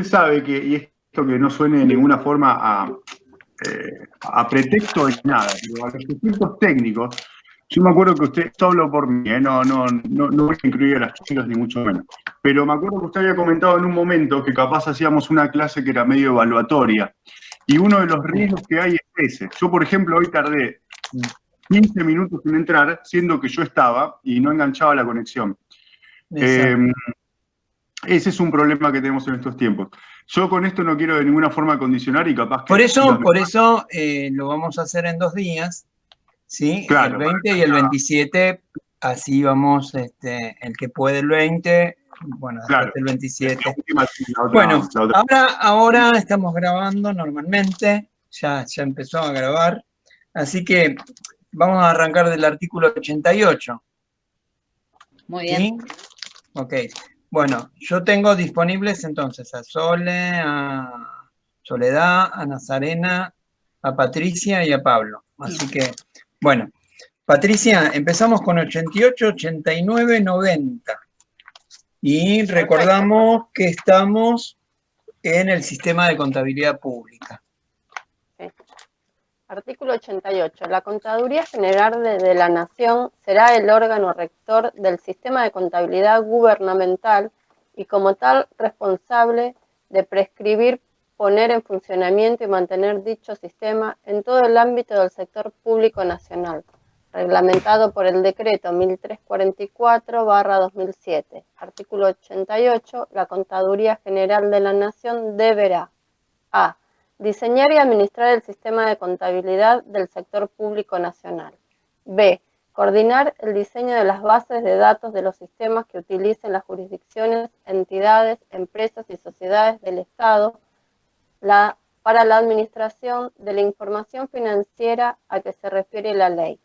sabe que, y esto que no suene de ninguna forma a pretexto de nada, pero a los efectos técnicos, yo me acuerdo que usted, esto hablo por mí, no voy a incluir a las chicas ni mucho menos, pero me acuerdo que usted había comentado en un momento que capaz hacíamos una clase que era medio evaluatoria, y uno de los riesgos que hay es ese. Yo, por ejemplo, hoy tardé 15 minutos en entrar, siendo que yo estaba y no enganchaba la conexión. Eh, Exacto. Ese es un problema que tenemos en estos tiempos. Yo con esto no quiero de ninguna forma condicionar y capaz que Por las chicas eso, me... por eso lo vamos a hacer en 2 días, ¿sí? El Claro, 20 y el 27, así vamos, el que puede el 20, bueno, después claro. el 27. La Bueno, otra, la otra. ahora estamos grabando normalmente, ya empezó a grabar, así que vamos a arrancar del artículo 88, Muy bien. ¿sí? Ok. Bueno, yo tengo disponibles entonces a Sole, a Soledad, a Nazarena, a Patricia y a Pablo. Así que, bueno, Patricia, empezamos con 88, 89, 90. Y recordamos que estamos en el sistema de contabilidad pública. Sí. Artículo 88. La Contaduría General de la Nación será el órgano rector del sistema de contabilidad gubernamental y como tal responsable de prescribir, poner en funcionamiento y mantener dicho sistema en todo el ámbito del sector público nacional, reglamentado por el decreto 1344/2007. Artículo 88. La Contaduría General de la Nación deberá: a. Diseñar y administrar el sistema de contabilidad del sector público nacional. B. Coordinar el diseño de las bases de datos de los sistemas que utilicen las jurisdicciones, entidades, empresas y sociedades del Estado para la administración de la información financiera a que se refiere la ley.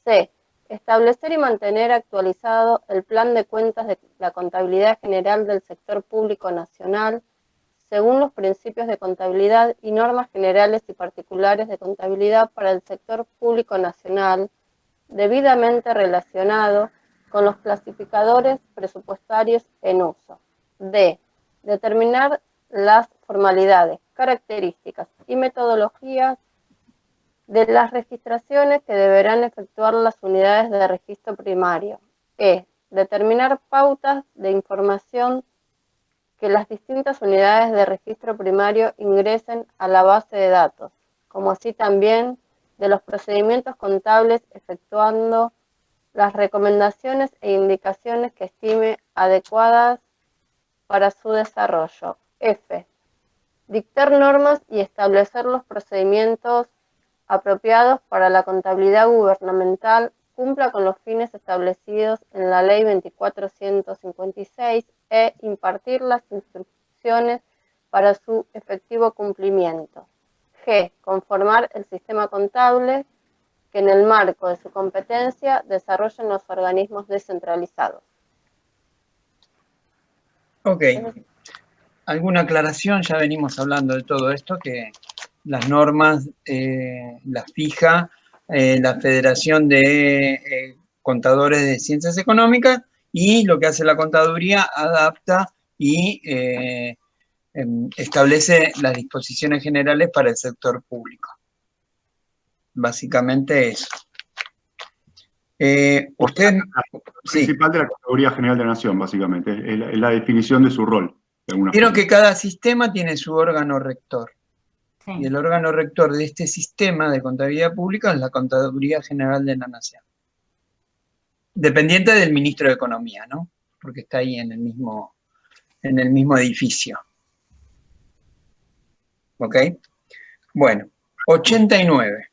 C. Establecer y mantener actualizado el plan de cuentas de la contabilidad general del sector público nacional, según los principios de contabilidad y normas generales y particulares de contabilidad para el sector público nacional, debidamente relacionado con los clasificadores presupuestarios en uso. D. Determinar las formalidades, características y metodologías de las registraciones que deberán efectuar las unidades de registro primario. E. Determinar pautas de información que las distintas unidades de registro primario ingresen a la base de datos, como así también de los procedimientos contables, efectuando las recomendaciones e indicaciones que estime adecuadas para su desarrollo. F. Dictar normas y establecer los procedimientos apropiados para la contabilidad gubernamental cumpla con los fines establecidos en la Ley 24.156 e impartir las instrucciones para su efectivo cumplimiento. G. Conformar el sistema contable que en el marco de su competencia desarrollen los organismos descentralizados. Ok. ¿Alguna aclaración? Ya venimos hablando de todo esto, que las normas las fija la Federación de Contadores de Ciencias Económicas y lo que hace la contaduría adapta y establece las disposiciones generales para el sector público. Básicamente eso. Usted... Principal de la Contaduría General de la Nación, básicamente, es la definición de su rol. Vieron que cada sistema tiene su órgano rector. Sí. Y el órgano rector de este sistema de contabilidad pública es la Contaduría General de la Nación. Dependiente del ministro de Economía, ¿no? Porque está ahí en el mismo edificio. ¿Ok? Bueno, 89.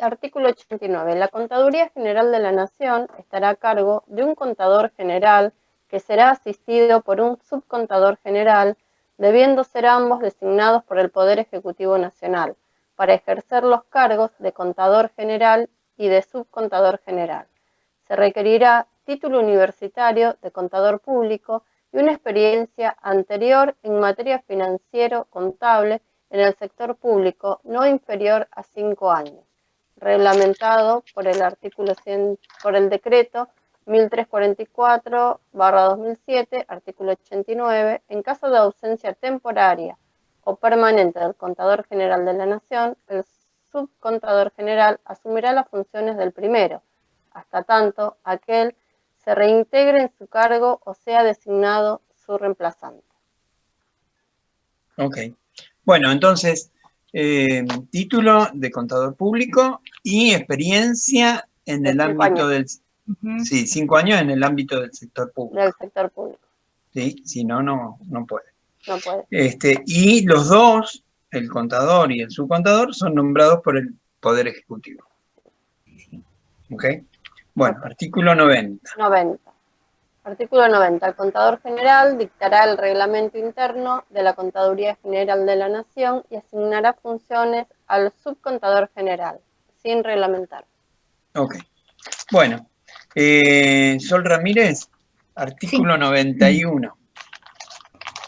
Artículo 89. La Contaduría General de la Nación estará a cargo de un contador general que será asistido por un subcontador general, debiendo ser ambos designados por el Poder Ejecutivo Nacional, para ejercer los cargos de contador general y de subcontador general. Se requerirá título universitario de contador público y una experiencia anterior en materia financiero-contable en el sector público no inferior a 5 años, reglamentado por el decreto 1344/2007, artículo 89, en caso de ausencia temporaria o permanente del Contador General de la Nación, el Subcontador General asumirá las funciones del primero, hasta tanto aquel se reintegre en su cargo o sea designado su reemplazante. Ok. Bueno, entonces, título de contador público y experiencia en De el 5 ámbito años. del... Sí, 5 años en el ámbito del sector público. Del sector público. ¿Sí? Si no, no puede. No puede. Y los dos, el contador y el subcontador, son nombrados por el Poder Ejecutivo. ¿Ok? Bueno, artículo 90. 90. Artículo 90. El Contador General dictará el reglamento interno de la Contaduría General de la Nación y asignará funciones al Subcontador General, sin reglamentar. Ok. Bueno, Sol Ramírez, artículo 91.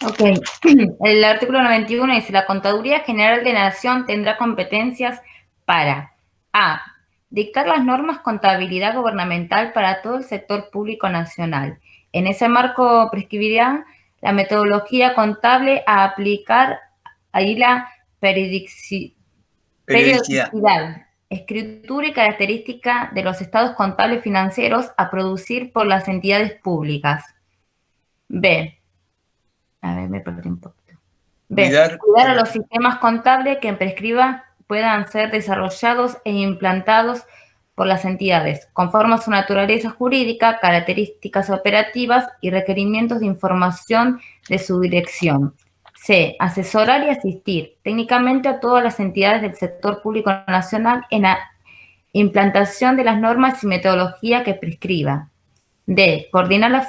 Ok, el artículo 91 dice, la Contaduría General de la Nación tendrá competencias para A. Dictar las normas contabilidad gubernamental para todo el sector público nacional. En ese marco prescribirá la metodología contable a aplicar ahí la periodicidad, escritura y característica de los estados contables financieros a producir por las entidades públicas. B. A ver, me perdí un poquito. Cuidar a los sistemas contables que en prescriba puedan ser desarrollados e implantados por las entidades, conforme a su naturaleza jurídica, características operativas y requerimientos de información de su dirección. C. Asesorar y asistir técnicamente a todas las entidades del sector público nacional en la implantación de las normas y metodología que prescriba. D. Coordinar el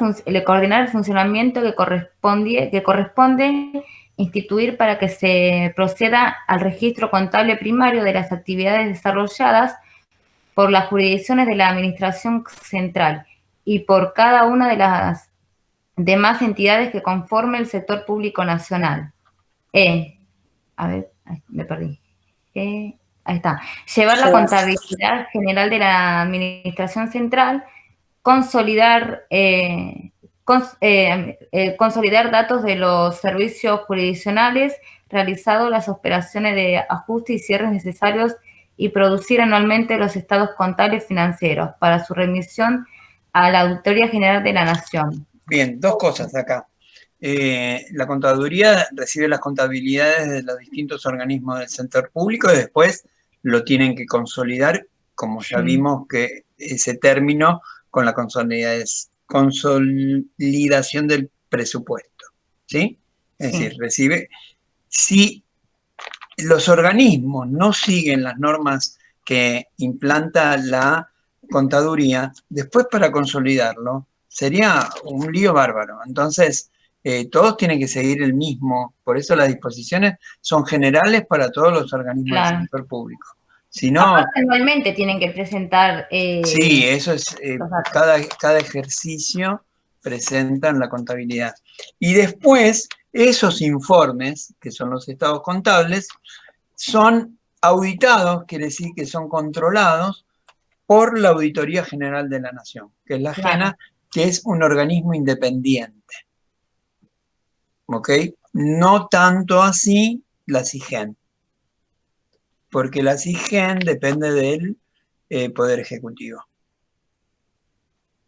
funcionamiento que corresponde instituir para que se proceda al registro contable primario de las actividades desarrolladas por las jurisdicciones de la Administración Central y por cada una de las demás entidades que conforme el sector público nacional. A ver, me perdí. Ahí está. Llevar la contabilidad general de la Administración Central, consolidar datos de los servicios jurisdiccionales, realizado las operaciones de ajuste y cierres necesarios y producir anualmente los estados contables financieros para su remisión a la Auditoría General de la Nación. Bien, dos cosas acá. La contaduría recibe las contabilidades de los distintos organismos del sector público y después lo tienen que consolidar, como ya vimos que ese término con la consolidación del presupuesto, ¿sí? Es decir, recibe... Si los organismos no siguen las normas que implanta la contaduría, después para consolidarlo sería un lío bárbaro. Entonces, todos tienen que seguir el mismo, por eso las disposiciones son generales para todos los organismos del sector público. Si no, anualmente tienen que presentar... sí, eso es, cada ejercicio presentan la contabilidad. Y después, esos informes, que son los estados contables, son auditados, quiere decir que son controlados por la Auditoría General de la Nación, que es la GENA, que es un organismo independiente. ¿Ok? No tanto así la SIGEN, porque la SIGEN depende del Poder Ejecutivo.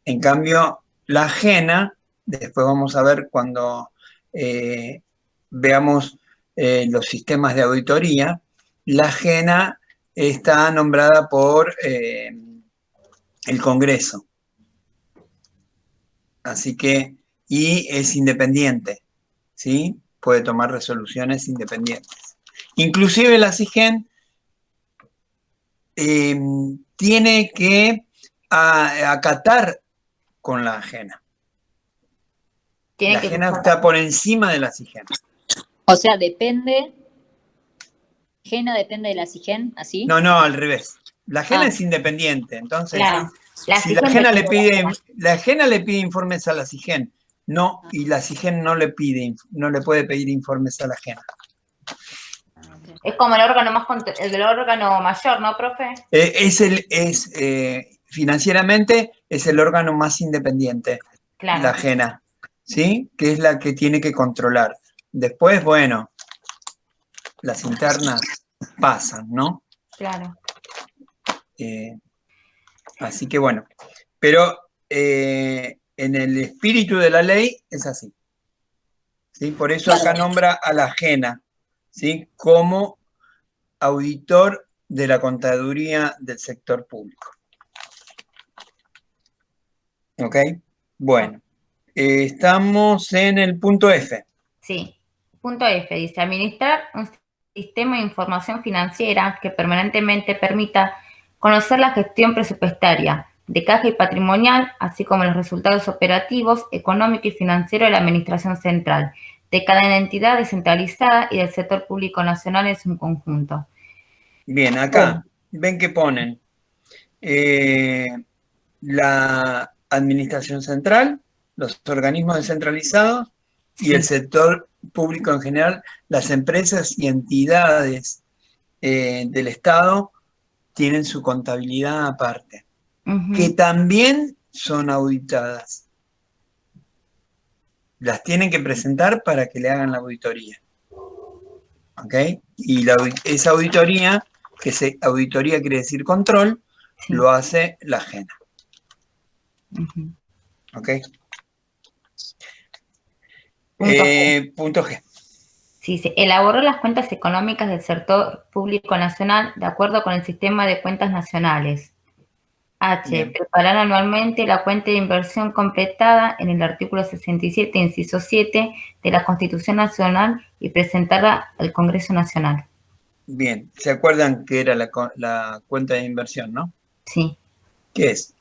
En cambio, la GENA, después vamos a ver cuando veamos los sistemas de auditoría, la GENA está nombrada por el Congreso. Así que, y es independiente, ¿sí? Puede tomar resoluciones independientes. Inclusive la SIGEN tiene que acatar con la GENA. La GENA está por encima de la SIGEN. O sea, depende... ¿GENA depende de la SIGEN, así? No, al revés. La GENA es independiente, entonces, si la GENA la GENA le pide informes a la SIGEN, no, y la SIGEN no le puede pedir informes a la GENA. Es como el órgano mayor, ¿no, profe? Financieramente es el órgano más independiente, Claro. la JENA, ¿sí? Que es la que tiene que controlar. Después, bueno, las internas pasan, ¿no? Claro. Así que bueno, pero en el espíritu de la ley es así. ¿Sí? Por eso acá nombra a la JENA, ¿sí? Como auditor de la contaduría del sector público. ¿Ok? Bueno, estamos en el punto F. Sí. Punto F dice, administrar un sistema de información financiera que permanentemente permita conocer la gestión presupuestaria de caja y patrimonial, así como los resultados operativos, económicos y financieros de la administración central, de cada entidad descentralizada y del sector público nacional en su conjunto. Bien, acá ven que ponen la administración central, los organismos descentralizados y el sector público en general, las empresas y entidades del Estado tienen su contabilidad aparte, que también son auditadas. Las tienen que presentar para que le hagan la auditoría. ¿Ok? Y esa auditoría, auditoría quiere decir control, lo hace la JENA. ¿Ok? Punto G. Sí, se elaboró las cuentas económicas del sector público nacional de acuerdo con el sistema de cuentas nacionales. H. Bien. Preparar anualmente la cuenta de inversión completada en el artículo 67, inciso 7 de la Constitución Nacional y presentarla al Congreso Nacional. Bien, ¿se acuerdan que era la cuenta de inversión, no? Sí. ¿Qué es?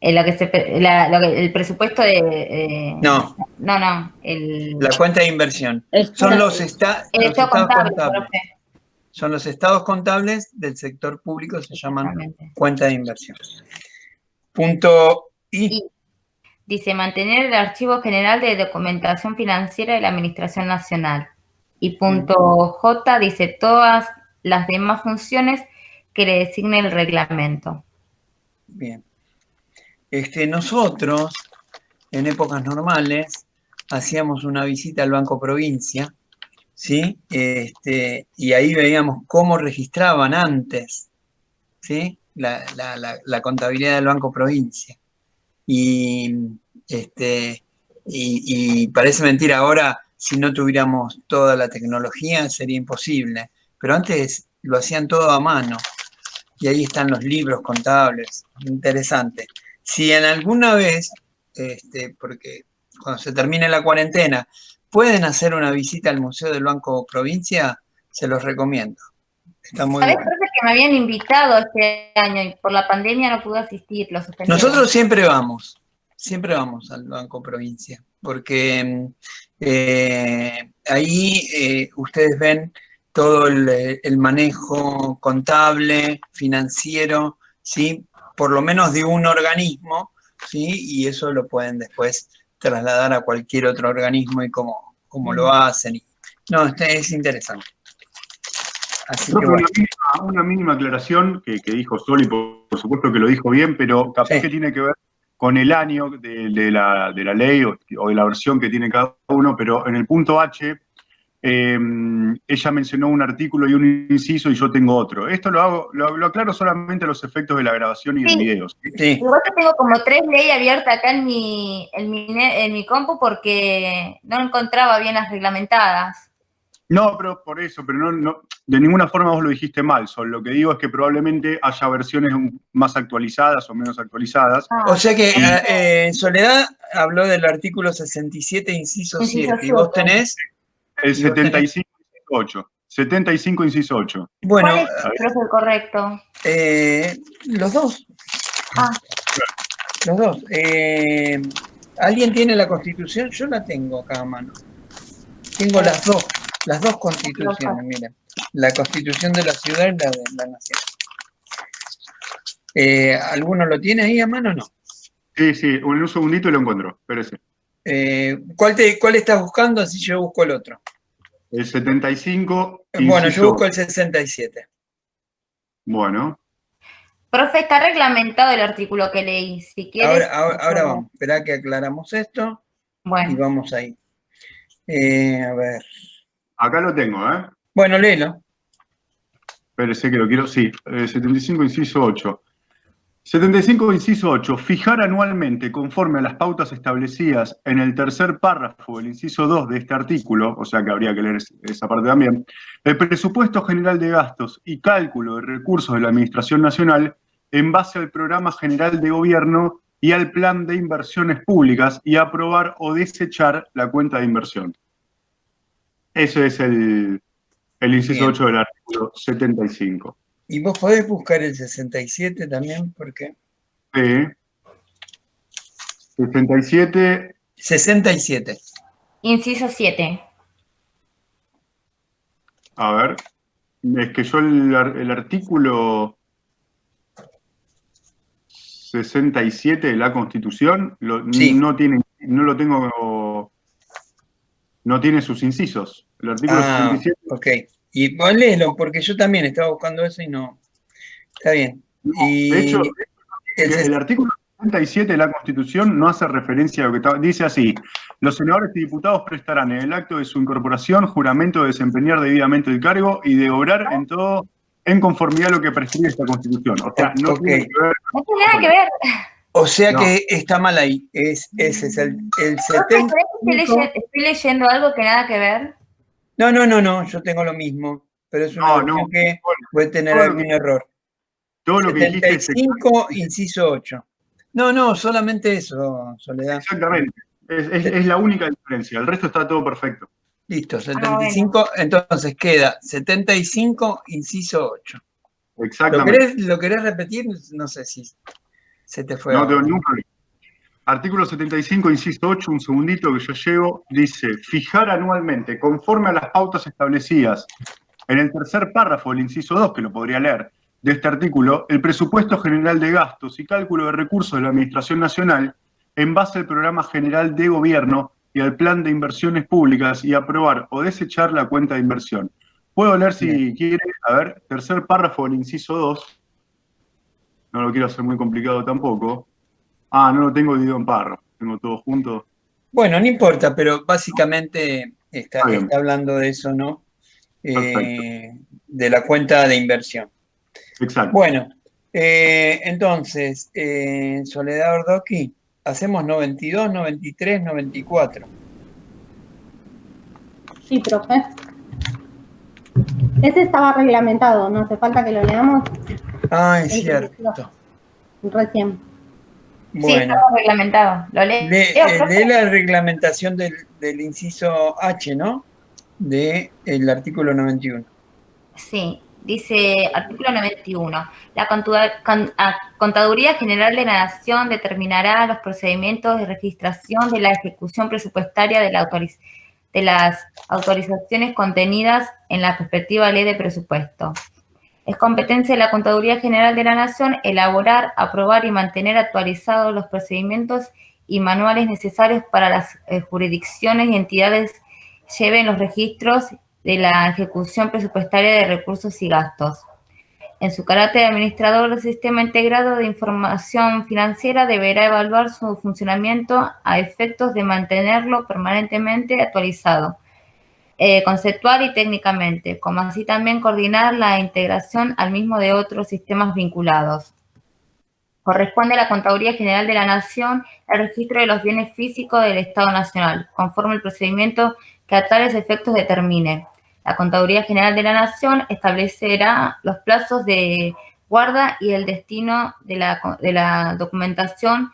El presupuesto de... No. No. La cuenta de inversión. Son los estados contables. Profe. Son los estados contables del sector público, se llaman cuenta de inversión. Punto I. Dice, mantener el archivo general de documentación financiera de la Administración Nacional. Y punto J dice, todas las demás funciones que le designe el reglamento. Bien. Nosotros, en épocas normales, hacíamos una visita al Banco Provincia, ¿sí? Y ahí veíamos cómo registraban antes, ¿sí? La contabilidad del Banco Provincia. Y parece mentira, ahora si no tuviéramos toda la tecnología sería imposible, pero antes lo hacían todo a mano y ahí están los libros contables, interesante. Si en alguna vez, porque cuando se termine la cuarentena, pueden hacer una visita al Museo del Banco Provincia, se los recomiendo. Está muy bueno. ¿Sabés que me habían invitado este año y por la pandemia no pude asistir? Nosotros siempre vamos al Banco Provincia, porque ahí ustedes ven todo el manejo contable, financiero, ¿sí? Por lo menos de un organismo, ¿sí? Y eso lo pueden después trasladar a cualquier otro organismo y cómo lo hacen. No, es interesante. Así que bueno. Una mínima aclaración que dijo Sol, y por supuesto que lo dijo bien, pero capaz que tiene que ver con el año de la ley o de la versión que tiene cada uno, pero en el punto H, ella mencionó un artículo y un inciso y yo tengo otro. Esto lo aclaro solamente a los efectos de la grabación y del video. Sí. Igual que tengo como 3 leyes abiertas acá en mi compu porque no encontraba bien las reglamentadas. No, pero por eso, pero no, de ninguna forma vos lo dijiste mal, Sol. Lo que digo es que probablemente haya versiones más actualizadas o menos actualizadas. O sea que Soledad habló del artículo 67, inciso 7, y vos tenés... El 75, inciso 8. 75, inciso 8. Bueno, ¿cuál es el correcto? Los dos. Los dos. ¿Alguien tiene la Constitución? Yo la tengo acá a mano. Tengo las dos constituciones, miren. La Constitución de la ciudad y la de la nación. ¿Alguno lo tiene ahí a mano o no? Sí, en un segundito y lo encuentro. Espérese. ¿Cuál estás buscando? Así yo busco el otro. El 75. Bueno, yo busco el 67. Bueno. Profe, está reglamentado el artículo que leí. Si quieres. Ahora vamos. Esperá que aclaramos esto y Bueno, vamos ahí. A ver. Acá lo tengo, ¿eh? Bueno, léelo. Espérese que lo quiero, sí. 75, inciso 8. 75, inciso 8. Fijar anualmente, conforme a las pautas establecidas en el tercer párrafo del inciso 2 de este artículo, o sea que habría que leer esa parte también, el presupuesto general de gastos y cálculo de recursos de la Administración Nacional en base al Programa General de Gobierno y al Plan de Inversiones Públicas y aprobar o desechar la cuenta de inversión. Ese es el inciso Bien. 8 del artículo 75. Y vos podés buscar el 67 también, porque... 67. 67. inciso 7. A ver, es que yo el artículo 67 de la Constitución Sí. no lo tengo, no tiene sus incisos. El artículo 67. Ok. Y vos léelo, porque yo también estaba buscando eso y no... Está bien. De hecho, el artículo 67 de la Constitución no hace referencia a lo que dice así: los senadores y diputados prestarán en el acto de su incorporación juramento de desempeñar debidamente el cargo y de obrar en todo en conformidad a lo que prescribe esta Constitución. O sea, no tiene que ver. No tiene nada que ver. O sea No. que está mal ahí. Ese es el Profe, 70. ¿crees que estoy leyendo algo que nada que ver? No, yo tengo lo mismo, pero es una versión que puede tener algún error. Todo lo que dijiste es 75, inciso 8. No, solamente eso, Soledad. exactamente. Es la única diferencia. El resto está todo perfecto. Listo, 75. Entonces queda 75, inciso 8. Exactamente. ¿Lo querés repetir? No sé si se te fue. No tengo ningún problema. Artículo 75, inciso 8, un segundito que yo llevo, dice: fijar anualmente, conforme a las pautas establecidas en el tercer párrafo del inciso 2, que lo podría leer, de este artículo, el presupuesto general de gastos y cálculo de recursos de la Administración Nacional en base al Programa General de Gobierno y al Plan de Inversiones Públicas y aprobar o desechar la cuenta de inversión. Puedo leer si quiere, a ver, tercer párrafo del inciso 2, no lo quiero hacer muy complicado tampoco. No lo tengo dividido en párrafos, tengo todo junto. Bueno, no importa, pero básicamente está hablando de eso, ¿no? De la cuenta de inversión. Exacto. Bueno, entonces, Soledad Ordoqui, hacemos 92, 93, 94. Sí, profe. Ese estaba reglamentado, no hace falta que lo leamos. Es cierto. Recién. Sí, Bueno, estaba reglamentado. ¿Lo leo? lee la reglamentación del inciso H, ¿no? Del artículo 91. Sí, dice artículo 91. La Contaduría General de la Nación determinará los procedimientos de registración de la ejecución presupuestaria de las autorizaciones contenidas en la respectiva ley de presupuesto. Es competencia de la Contaduría General de la Nación elaborar, aprobar y mantener actualizados los procedimientos y manuales necesarios para las jurisdicciones y entidades lleven los registros de la ejecución presupuestaria de recursos y gastos. En su carácter de administrador del Sistema Integrado de Información Financiera, deberá evaluar su funcionamiento a efectos de mantenerlo permanentemente actualizado, conceptual y técnicamente, como así también coordinar la integración al mismo de otros sistemas vinculados. Corresponde a la Contaduría General de la Nación el registro de los bienes físicos del Estado Nacional, conforme al procedimiento que a tales efectos determine. La Contaduría General de la Nación establecerá los plazos de guarda y el destino de la documentación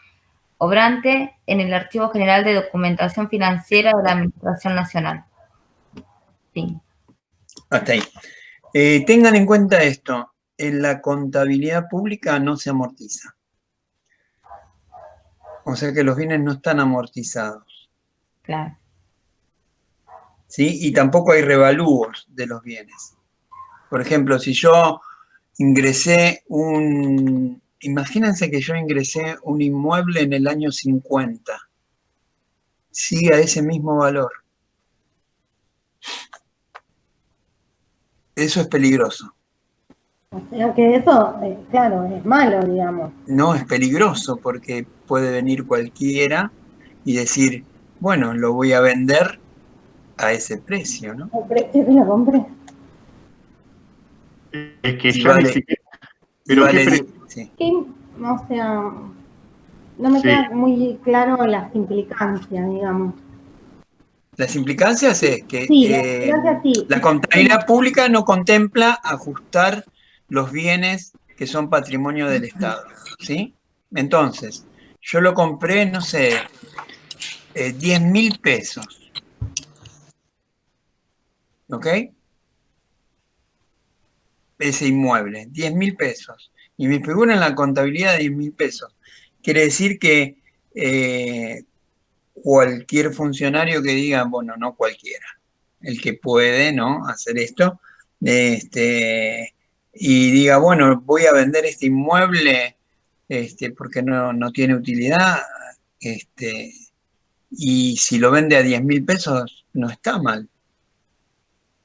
obrante en el Archivo General de Documentación Financiera de la Administración Nacional. Fin. Hasta ahí. Tengan en cuenta esto, en la contabilidad pública no se amortiza. O sea que los bienes no están amortizados. Claro. ¿Sí? Y tampoco hay revalúos de los bienes. Por ejemplo, si yo ingresé imagínense que yo ingresé un inmueble en el año 50, sigue a ese mismo valor. Eso es peligroso. O sea que eso, claro, es malo, digamos. No, es peligroso porque puede venir cualquiera y decir, bueno, lo voy a vender a ese precio, ¿no? El precio que lo compré. Es que Y ya ni vale, siquiera. y Pero vale, qué sí. O sea, no me Sí. queda muy claro las implicancias, digamos. Las implicancias es que Sí, las implicancias sí. la contabilidad pública no contempla ajustar los bienes que son patrimonio del Estado, ¿sí? Entonces, yo lo compré, no sé, 10.000 pesos, ¿ok? Ese inmueble, 10.000 pesos. Y me figura en la contabilidad de 10.000 pesos. Quiere decir que cualquier funcionario que diga, bueno, no cualquiera, el que puede, ¿no? Hacer esto, y diga, bueno, voy a vender este inmueble, porque no tiene utilidad, y si lo vende a 10.000 pesos, no está mal.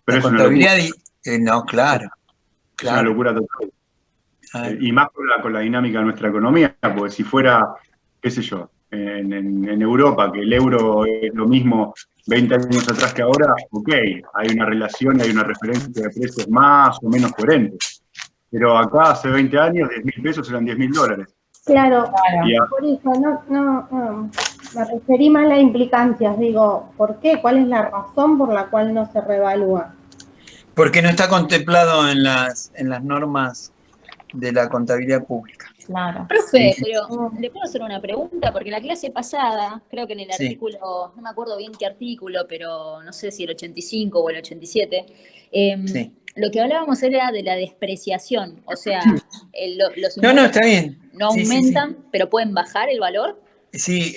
Pero La es una locura. contabilidad, no, claro, Es una claro. locura total. Claro. Y más con la dinámica de nuestra economía, porque si fuera, qué sé yo, en Europa, que el euro es lo mismo 20 años atrás que ahora, ok, hay una relación y hay una referencia de precios más o menos coherentes. Pero acá hace 20 años, 10.000 pesos eran 10.000 dólares. Claro, Y por eso no, me referí más a las implicancias, digo, ¿por qué? ¿Cuál es la razón por la cual no se revalúa? Porque no está contemplado en las normas de la contabilidad pública. Claro. Profe, Sí, pero ¿le puedo hacer una pregunta? Porque la clase pasada, creo que en el sí. artículo, no me acuerdo bien qué artículo, pero no sé si el 85 o el 87, Sí. lo que hablábamos era de la despreciación, o sea, los No, inmuebles está bien. no Sí, sí, aumentan, pero pueden bajar el valor. sí.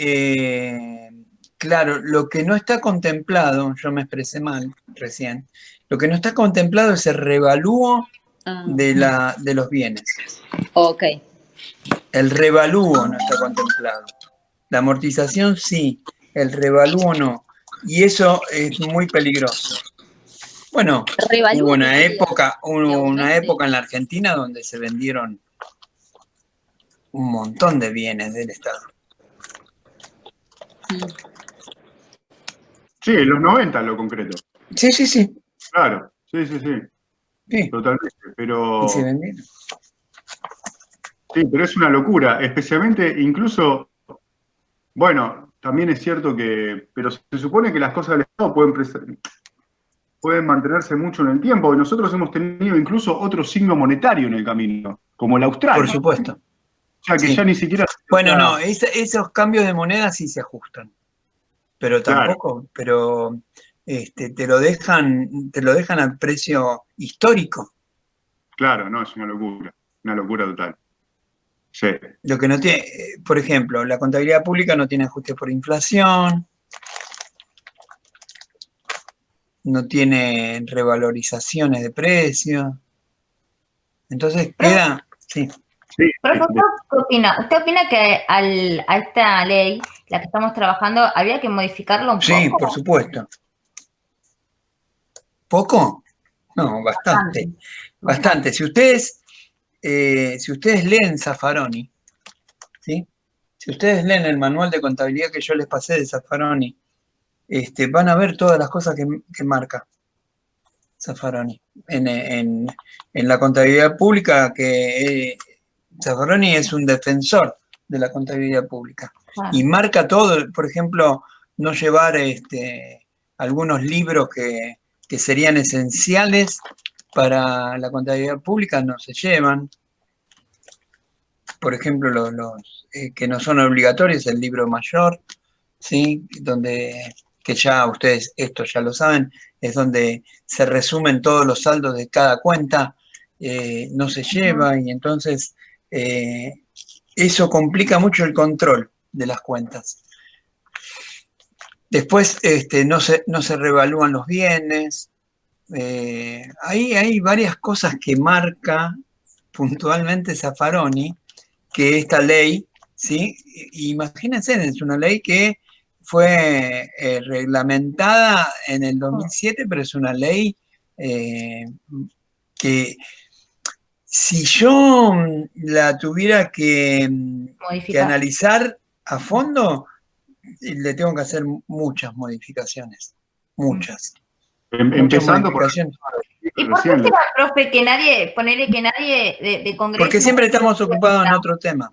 Claro, lo que no está contemplado, yo me expresé mal recién, lo que no está contemplado es el revalúo de los bienes. Ok. El revalúo no está contemplado. La amortización sí, el revalúo no. Y eso es muy peligroso. Bueno, hubo ¿Revalúo qué una sería? ¿Que una aumente? época en la Argentina donde se vendieron un montón de bienes del Estado. sí, en los 90 en lo concreto. Sí, sí, sí. Claro, sí, Sí. totalmente. Y se Pero vendieron. sí, pero es una locura, especialmente incluso, bueno, también es cierto que, pero se supone que las cosas del Estado pueden mantenerse mucho en el tiempo, y nosotros hemos tenido incluso otro signo monetario en el camino, como el Por Australi. supuesto. O sea, que Sí. ya ni siquiera... Bueno, no, esos cambios de moneda sí se ajustan. Pero Claro, tampoco, te lo dejan al precio histórico. claro, no, es una locura total. Sí, Lo que no tiene, por ejemplo, la contabilidad pública no tiene ajuste por inflación, no tiene revalorizaciones de precios. Entonces queda, sí. sí, Profesor, ¿qué opina? ¿Usted opina que a esta ley, la que estamos trabajando, había que modificarla un Sí, poco? por supuesto. ¿Poco? No, bastante. Bastante. Si ustedes leen Zaffaroni, ¿sí? Si ustedes leen el manual de contabilidad que yo les pasé de Zaffaroni, van a ver todas las cosas que marca Zaffaroni en la contabilidad pública, que Zaffaroni es un defensor de la contabilidad pública y marca todo. Por ejemplo, no llevar algunos libros que serían esenciales para la contabilidad pública, no se llevan. Por ejemplo, los que no son obligatorios, el libro mayor, ¿sí? Que ya ustedes esto ya lo saben, es donde se resumen todos los saldos de cada cuenta, no se lleva, y entonces eso complica mucho el control de las cuentas. Después no se revalúan los bienes. Hay varias cosas que marca puntualmente Zaffaroni, que esta ley, ¿sí? Imagínense, es una ley que fue reglamentada en el 2007, pero es una ley que Si yo la tuviera que Modificar. analizar a fondo, le tengo que hacer muchas modificaciones. Muchas. Empezando por... modificaciones. ¿Y por qué será, profe, que nadie, ponerle que nadie de Congreso... Porque siempre estamos ocupados en otro tema.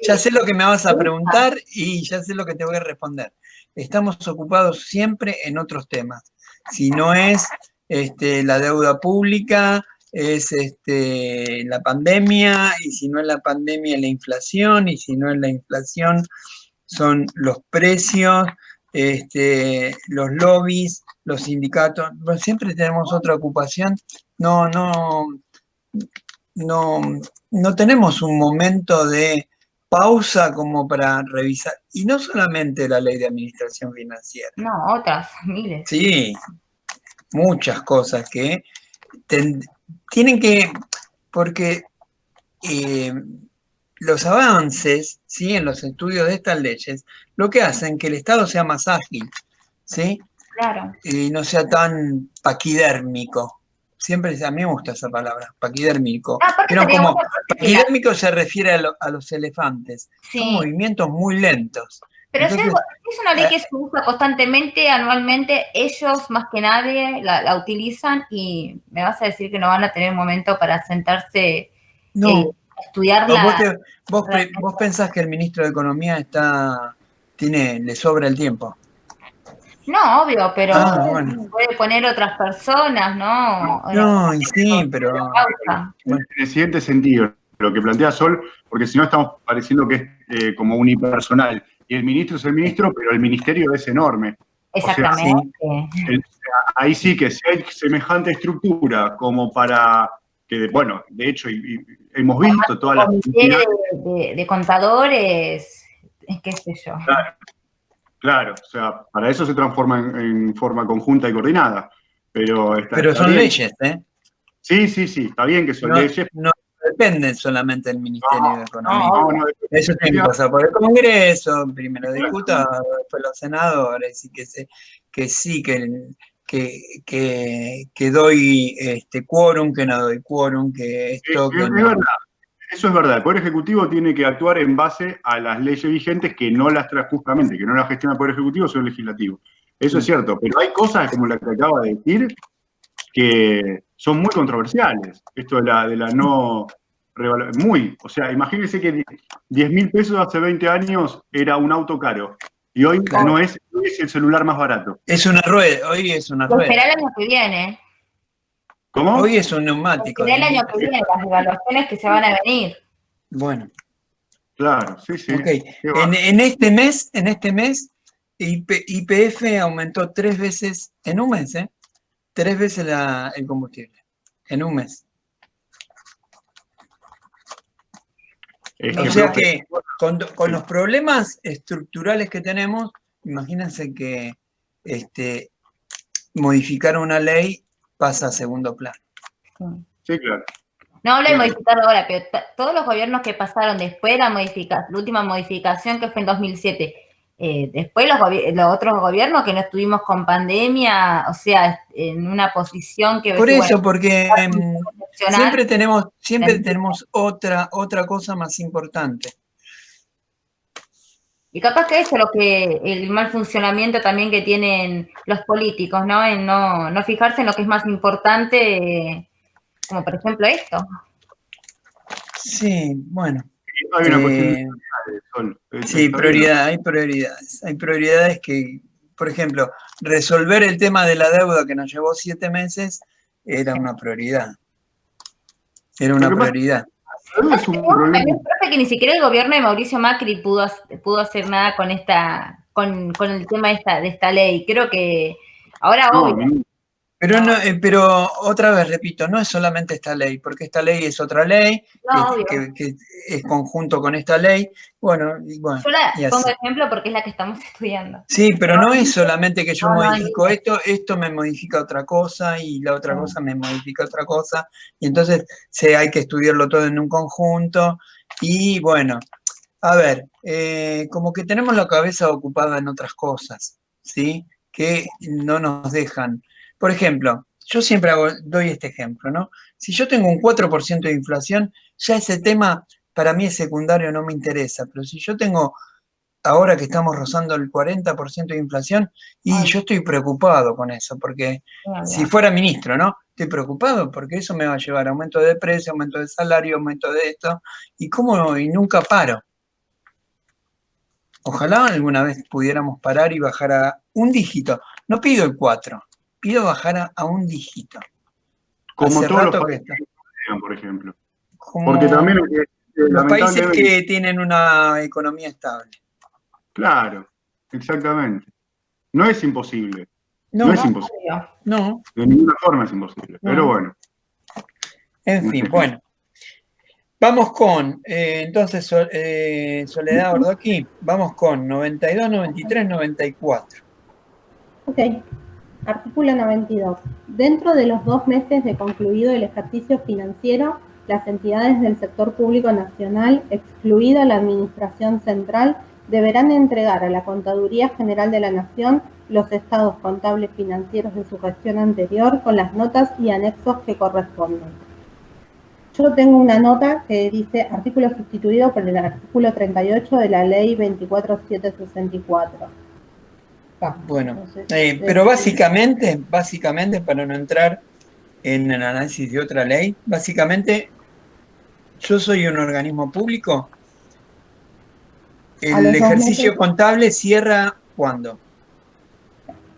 Ya sé lo que me vas a preguntar y ya sé lo que te voy a responder. Estamos ocupados siempre en otros temas. Si no es la deuda pública, es la pandemia, y si no es la pandemia, la inflación, y si no es la inflación, son los precios, los lobbies, los sindicatos. Bueno, siempre tenemos otra ocupación. No tenemos un momento de pausa como para revisar. Y no solamente la ley de administración financiera. No, otras, miles. Sí, muchas cosas que tienen que, porque los avances, ¿sí?, en los estudios de estas leyes, lo que hacen que el Estado sea más ágil, ¿sí? Claro. Y no sea tan paquidérmico. Siempre a mí me gusta esa palabra, paquidérmico. Pero como paquidérmico se refiere a los elefantes. Sí. Son movimientos muy lentos. Pero entonces, si es una ley que se usa constantemente, anualmente, ellos más que nadie la utilizan, y me vas a decir que no van a tener momento para sentarse a estudiarla. Vos pensás que el ministro de Economía le sobra el tiempo. No, obvio, pero puede poner otras personas, ¿no? No, y sí, pero... En el siguiente sentido, lo que plantea Sol, porque si no estamos pareciendo que es como unipersonal. Y el ministro es el ministro, pero el ministerio es enorme. Exactamente. O sea, ahí sí que si hay semejante estructura como para que, bueno, de hecho, hemos visto todas las... de contadores, qué sé yo. Claro, o sea, para eso se transforma en forma conjunta y coordinada. Pero son bien. Leyes, ¿eh? Sí, está bien que son leyes. No dependen solamente del Ministerio de Economía. Eso tiene que pasar por el Congreso, primero diputados, después los senadores, y que doy quórum, que no doy quórum, que esto, que no. Es verdad. Eso es verdad. El Poder Ejecutivo tiene que actuar en base a las leyes vigentes, que no las justamente, que no las gestiona el Poder Ejecutivo, sino el Legislativo. Eso es cierto, pero hay cosas como la que acaba de decir que son muy controversiales. Esto de la no revalorización. O sea, imagínense que 10.000 pesos hace 20 años era un auto caro. Y hoy no es el celular más barato. Es una rueda, hoy es una rueda. Espera el año que viene. ¿Cómo? Hoy es un neumático. El año que viene, las evaluaciones que se van a venir. Bueno. Claro, sí. Okay. En este mes, YPF aumentó 3 veces, en un mes, 3 veces el combustible. En un mes. O sea que con los problemas estructurales que tenemos, imagínense que modificar una ley pasa a segundo plano. Sí, claro. No hablo de modificarlo ahora, pero todos los gobiernos que pasaron después de la última modificación, que fue en 2007, después los otros gobiernos que no estuvimos con pandemia, o sea, en una posición que... Por eso, porque siempre tenemos otra cosa más importante. Y capaz que eso es lo que el mal funcionamiento también que tienen los políticos, ¿no? En no fijarse en lo que es más importante, como por ejemplo esto. Sí, bueno. Hay una cuestión sí, hay prioridades. Hay prioridades que, por ejemplo, resolver el tema de la deuda que nos llevó 7 meses era una prioridad. Era una prioridad. Es un problema. Que ni siquiera el gobierno de Mauricio Macri pudo hacer nada con el tema de esta ley. Creo que ahora obvio. Pero otra vez repito, no es solamente esta ley, porque esta ley es otra ley que es conjunto con esta ley. Yo la pongo de ejemplo porque es la que estamos estudiando. Sí, pero no es solamente que yo modifico esto me modifica otra cosa, y la otra cosa me modifica otra cosa, y entonces hay que estudiarlo todo en un conjunto. Y bueno, a ver, como que tenemos la cabeza ocupada en otras cosas, ¿sí? Que no nos dejan. Por ejemplo, yo siempre doy este ejemplo, ¿no? Si yo tengo un 4% de inflación, ya ese tema para mí es secundario, no me interesa, pero si yo tengo, ahora que estamos rozando el 40% de inflación, y yo estoy preocupado con eso, porque si fuera ministro, ¿no? Estoy preocupado porque eso me va a llevar a aumento de precio, aumento de salario, aumento de esto, y nunca paro. Ojalá alguna vez pudiéramos parar y bajar a un dígito. No pido el 4, pido bajar a un dígito. Como Hace todos los rato que países está. por ejemplo. Como Porque también los países lamentablemente, que tienen una economía estable. claro, exactamente. No es imposible. No, No es imposible. no. De ninguna forma es imposible. Pero bueno. En fin, bueno. Vamos con, entonces, Soledad Ordoqui, vamos con 92, 93, 94. Ok. Artículo 92. Dentro de los 2 meses de concluido el ejercicio financiero, las entidades del sector público nacional, excluida la Administración Central, deberán entregar a la Contaduría General de la Nación los estados contables financieros de su gestión anterior con las notas y anexos que corresponden. Yo tengo una nota que dice artículo sustituido por el artículo 38 de la ley 24764. Bueno, Entonces, pero básicamente, para no entrar en el análisis de otra ley, básicamente, yo soy un organismo público. ¿El ejercicio contable cierra cuándo?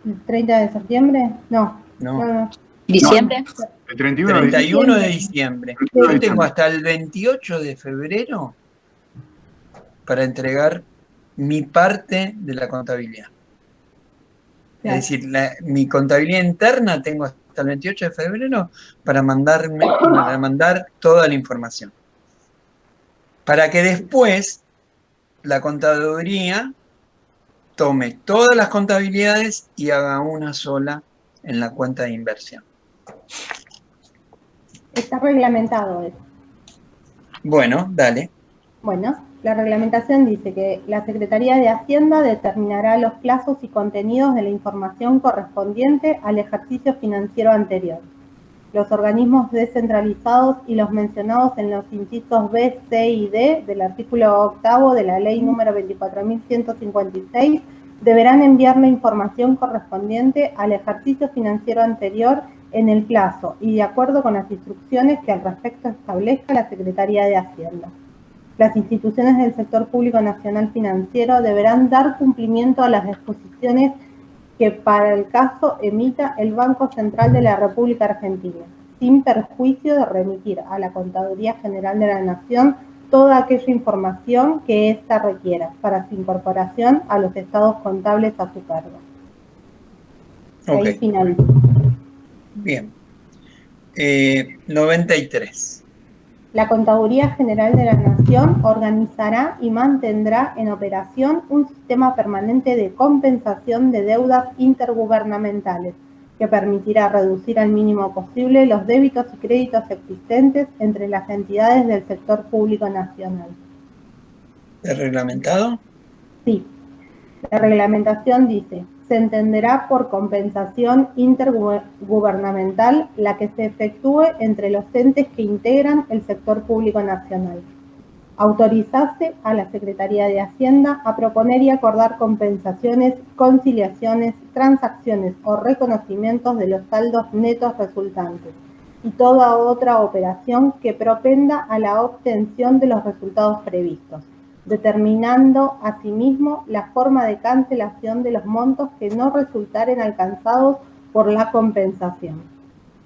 ¿El 30 de septiembre? No. ¿Diciembre? El 31 de diciembre. Yo tengo hasta el 28 de febrero para entregar mi parte de la contabilidad. Claro. Es decir, mi contabilidad interna tengo hasta el 28 de febrero para mandar toda la información. Para que después la contaduría tome todas las contabilidades y haga una sola en la cuenta de inversión. Está reglamentado eso. Bueno, dale. Bueno, la reglamentación dice que la Secretaría de Hacienda determinará los plazos y contenidos de la información correspondiente al ejercicio financiero anterior. Los organismos descentralizados y los mencionados en los incisos B, C y D del artículo 8º de la Ley número 24.156 deberán enviar la información correspondiente al ejercicio financiero anterior en el plazo y de acuerdo con las instrucciones que al respecto establezca la Secretaría de Hacienda. Las instituciones del sector público nacional financiero deberán dar cumplimiento a las disposiciones que para el caso emita el Banco Central de la República Argentina, sin perjuicio de remitir a la Contaduría General de la Nación toda aquella información que ésta requiera para su incorporación a los estados contables a su cargo. Okay. Ahí finalizo. Bien. 93. La Contaduría General de la Nación organizará y mantendrá en operación un sistema permanente de compensación de deudas intergubernamentales que permitirá reducir al mínimo posible los débitos y créditos existentes entre las entidades del sector público nacional. ¿Es reglamentado? Sí. La reglamentación dice: se entenderá por compensación intergubernamental la que se efectúe entre los entes que integran el sector público nacional. Autorizarse a la Secretaría de Hacienda a proponer y acordar compensaciones, conciliaciones, transacciones o reconocimientos de los saldos netos resultantes y toda otra operación que propenda a la obtención de los resultados previstos, determinando asimismo la forma de cancelación de los montos que no resultaren alcanzados por la compensación.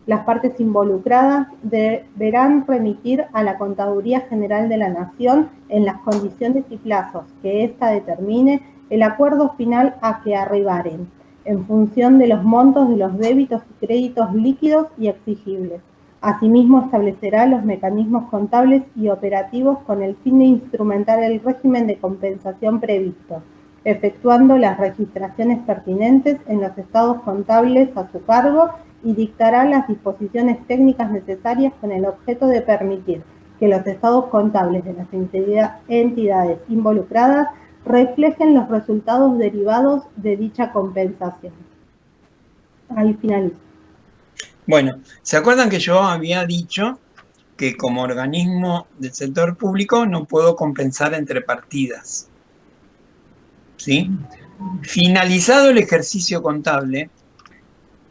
Las partes involucradas deberán remitir a la Contaduría General de la Nación, en las condiciones y plazos que ésta determine, el acuerdo final a que arribaren, en función de los montos de los débitos y créditos líquidos y exigibles. Asimismo, establecerá los mecanismos contables y operativos con el fin de instrumentar el régimen de compensación previsto, efectuando las registraciones pertinentes en los estados contables a su cargo y dictará las disposiciones técnicas necesarias con el objeto de permitir que los estados contables de las entidades involucradas reflejen los resultados derivados de dicha compensación. Ahí finalizo. Bueno, ¿se acuerdan que yo había dicho que como organismo del sector público no puedo compensar entre partidas? ¿Sí? Finalizado el ejercicio contable,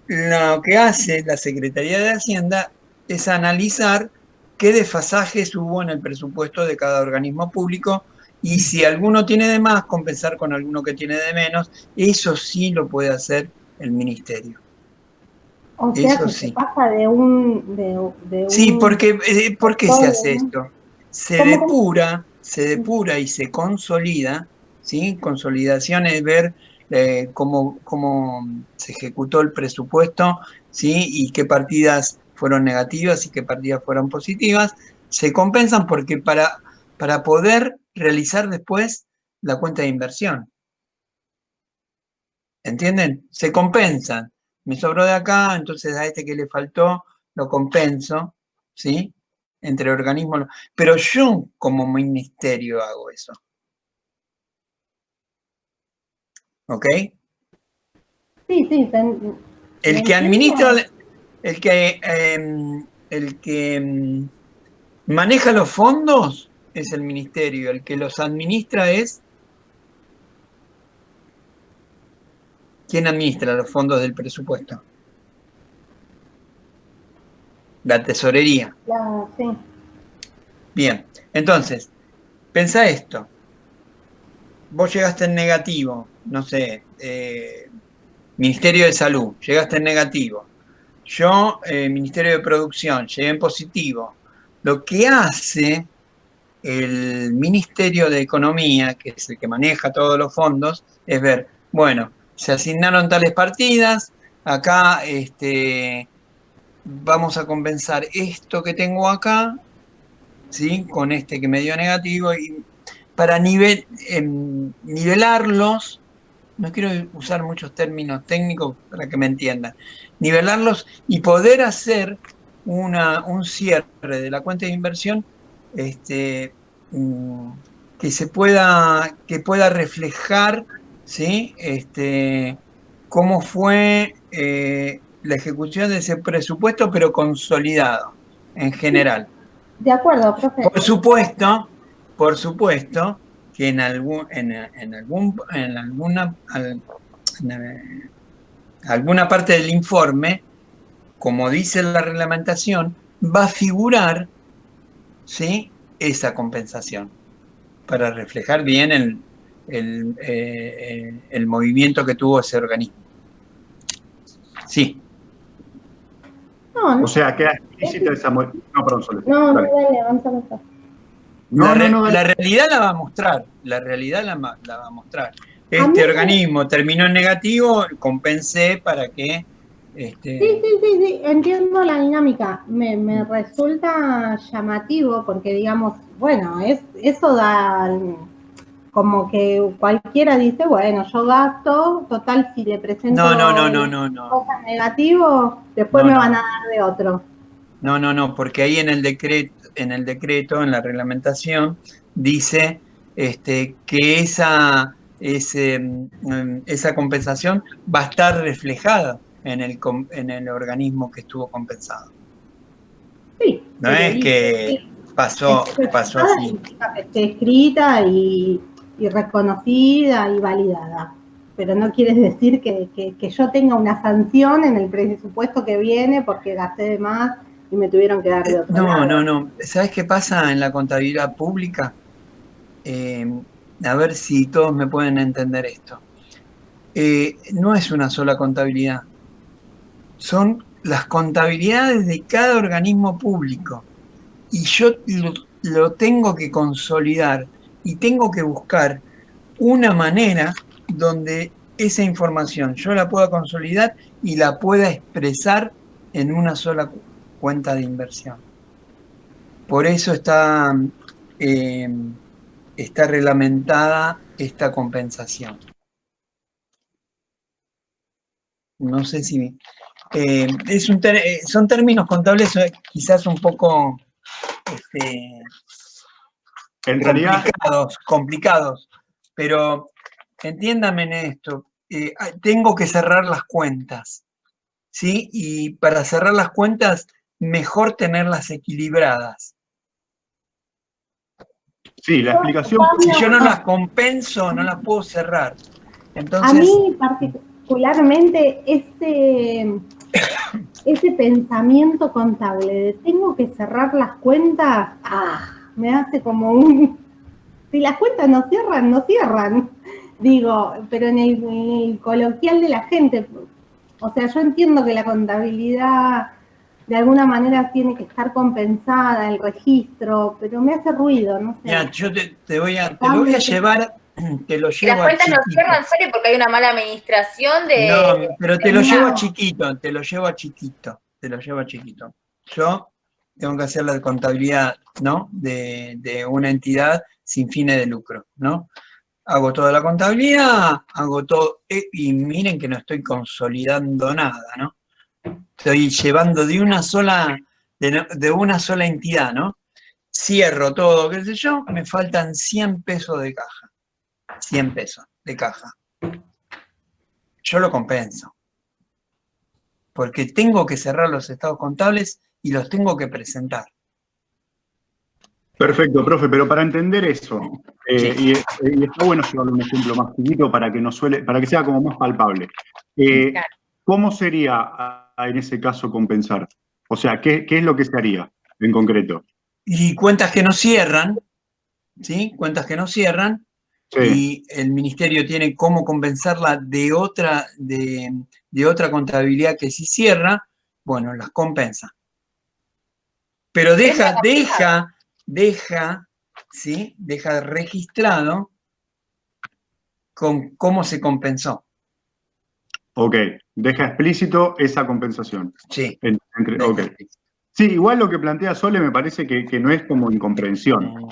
lo que hace la Secretaría de Hacienda es analizar qué desfasajes hubo en el presupuesto de cada organismo público y si alguno tiene de más, compensar con alguno que tiene de menos. Eso sí lo puede hacer el ministerio. O sea Eso que sí. se pasa de un... Sí, porque, ¿por qué se hace ¿no? esto? Se ¿Cómo? depura y se consolida, ¿sí? Consolidación es ver cómo se ejecutó el presupuesto, ¿sí? Y qué partidas fueron negativas y qué partidas fueron positivas. Se compensan porque para poder realizar después la cuenta de inversión. ¿Entienden? Se compensan. Me sobró de acá, entonces a este que le faltó lo compenso, ¿sí? Entre organismos. Pero yo como ministerio hago eso. ¿Ok? Sí, El que administra, el que maneja los fondos es el ministerio. El que los administra es... ¿Quién administra los fondos del presupuesto? La tesorería. Sí. Bien, entonces, pensá esto. Vos llegaste en negativo, no sé, Ministerio de Salud, llegaste en negativo. Yo, Ministerio de Producción, llegué en positivo. Lo que hace el Ministerio de Economía, que es el que maneja todos los fondos, es ver, bueno, se asignaron tales partidas, acá vamos a compensar esto que tengo acá, ¿sí? Con este que me dio negativo, y para nivelarlos. No quiero usar muchos términos técnicos para que me entiendan, nivelarlos y poder hacer un cierre de la cuenta de inversión que pueda reflejar, ¿sí? Cómo fue la ejecución de ese presupuesto, pero consolidado en general. De acuerdo, profe. Por supuesto que en alguna parte del informe, como dice la reglamentación, va a figurar, ¿sí?, esa compensación para reflejar bien el movimiento que tuvo ese organismo. Sí. No, O sea, queda explícita esa... No, perdón, Sole. No, dale, avanzame. La realidad la va a mostrar, la realidad la va a mostrar. Este organismo terminó en negativo, compensé para que... Sí, entiendo la dinámica. Me resulta llamativo porque, digamos, bueno, eso da como que cualquiera dice, bueno, yo gasto, total, si le presento cosas negativas, después me van a dar de otro. No, porque ahí en el decreto, en la reglamentación, dice que esa compensación va a estar reflejada en el organismo que estuvo compensado. Sí. No es que pasó así. Implica que esté escrita y reconocida y validada. Pero no quiere decir que yo tenga una sanción en el presupuesto que viene porque gasté de más y me tuvieron que dar de otro lado. No. ¿Sabes qué pasa en la contabilidad pública? A ver si todos me pueden entender esto. No es una sola contabilidad. Son las contabilidades de cada organismo público. Y yo lo tengo que consolidar y tengo que buscar una manera donde esa información yo la pueda consolidar y la pueda expresar en una sola cuenta de inversión. Por eso está reglamentada esta compensación. No sé si... son términos contables quizás un poco en realidad complicados, pero entiéndame en esto. Tengo que cerrar las cuentas, ¿sí? Y para cerrar las cuentas, mejor tenerlas equilibradas. Sí, la explicación... Si yo no las compenso, no las puedo cerrar. Entonces, a mí particularmente ese pensamiento contable de tengo que cerrar las cuentas, me hace como un... Si las cuentas no cierran, no cierran. Digo, pero en el coloquial de la gente, o sea, yo entiendo que la contabilidad de alguna manera tiene que estar compensada, el registro, pero me hace ruido, no sé. Mira, yo te lo voy a llevar, te lo Si las llevo a cuentas no chiquito. cierran, sale porque hay una mala administración de... No, pero te lo llevo a chiquito, te lo llevo a chiquito. Yo tengo que hacer la contabilidad, ¿no? De una entidad sin fines de lucro, ¿no? Hago toda la contabilidad, hago todo, y miren que no estoy consolidando nada, ¿no? Estoy llevando de una sola entidad, ¿no? Cierro todo, qué sé yo, me faltan 100 pesos de caja. 100 pesos de caja. Yo lo compenso. Porque tengo que cerrar los estados contables y los tengo que presentar. Perfecto, profe, pero para entender eso, Sí. y está bueno llevarle un ejemplo más chiquito para que sea como más palpable. Claro. ¿Cómo sería en ese caso compensar? O sea, ¿qué es lo que se haría en concreto? Y cuentas que no cierran, ¿sí? Cuentas que no cierran, Sí. y el ministerio tiene cómo compensarla de otra contabilidad que sí cierra, bueno, las compensa. Pero deja, ¿sí? Deja registrado con cómo se compensó. Ok, deja explícito esa compensación. Sí. Ok. Sí, igual lo que plantea Sole me parece que no es como incomprensión,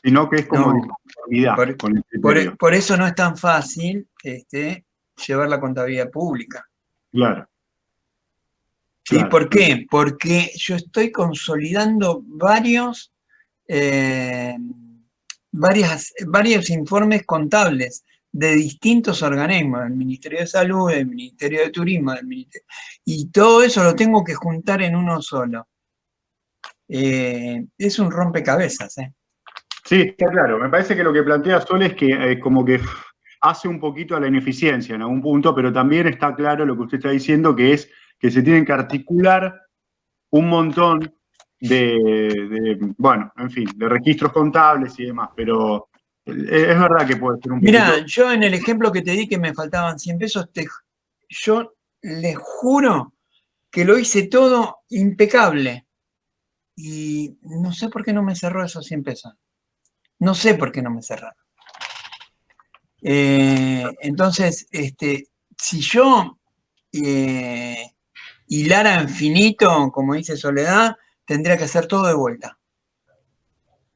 sino que es como disconformidad con el criterio. Por eso no es tan fácil llevar la contabilidad pública. Claro. ¿Sí? Claro. ¿Por qué? Porque yo estoy consolidando varios informes contables de distintos organismos, del Ministerio de Salud, del Ministerio de Turismo, y todo eso lo tengo que juntar en uno solo. Es un rompecabezas, ¿eh? Sí, está claro. Me parece que lo que plantea Sol es que como que hace un poquito a la ineficiencia en algún punto, pero también está claro lo que usted está diciendo, que es que se tienen que articular un montón bueno, en fin, de registros contables y demás, pero es verdad que puede ser un poquito... Mirá, yo en el ejemplo que te di que me faltaban 100 pesos, yo les juro que lo hice todo impecable. Y no sé por qué no me cerró esos 100 pesos. No sé por qué no me cerraron. Entonces, si yo hilara infinito, como dice Soledad, tendría que hacer todo de vuelta.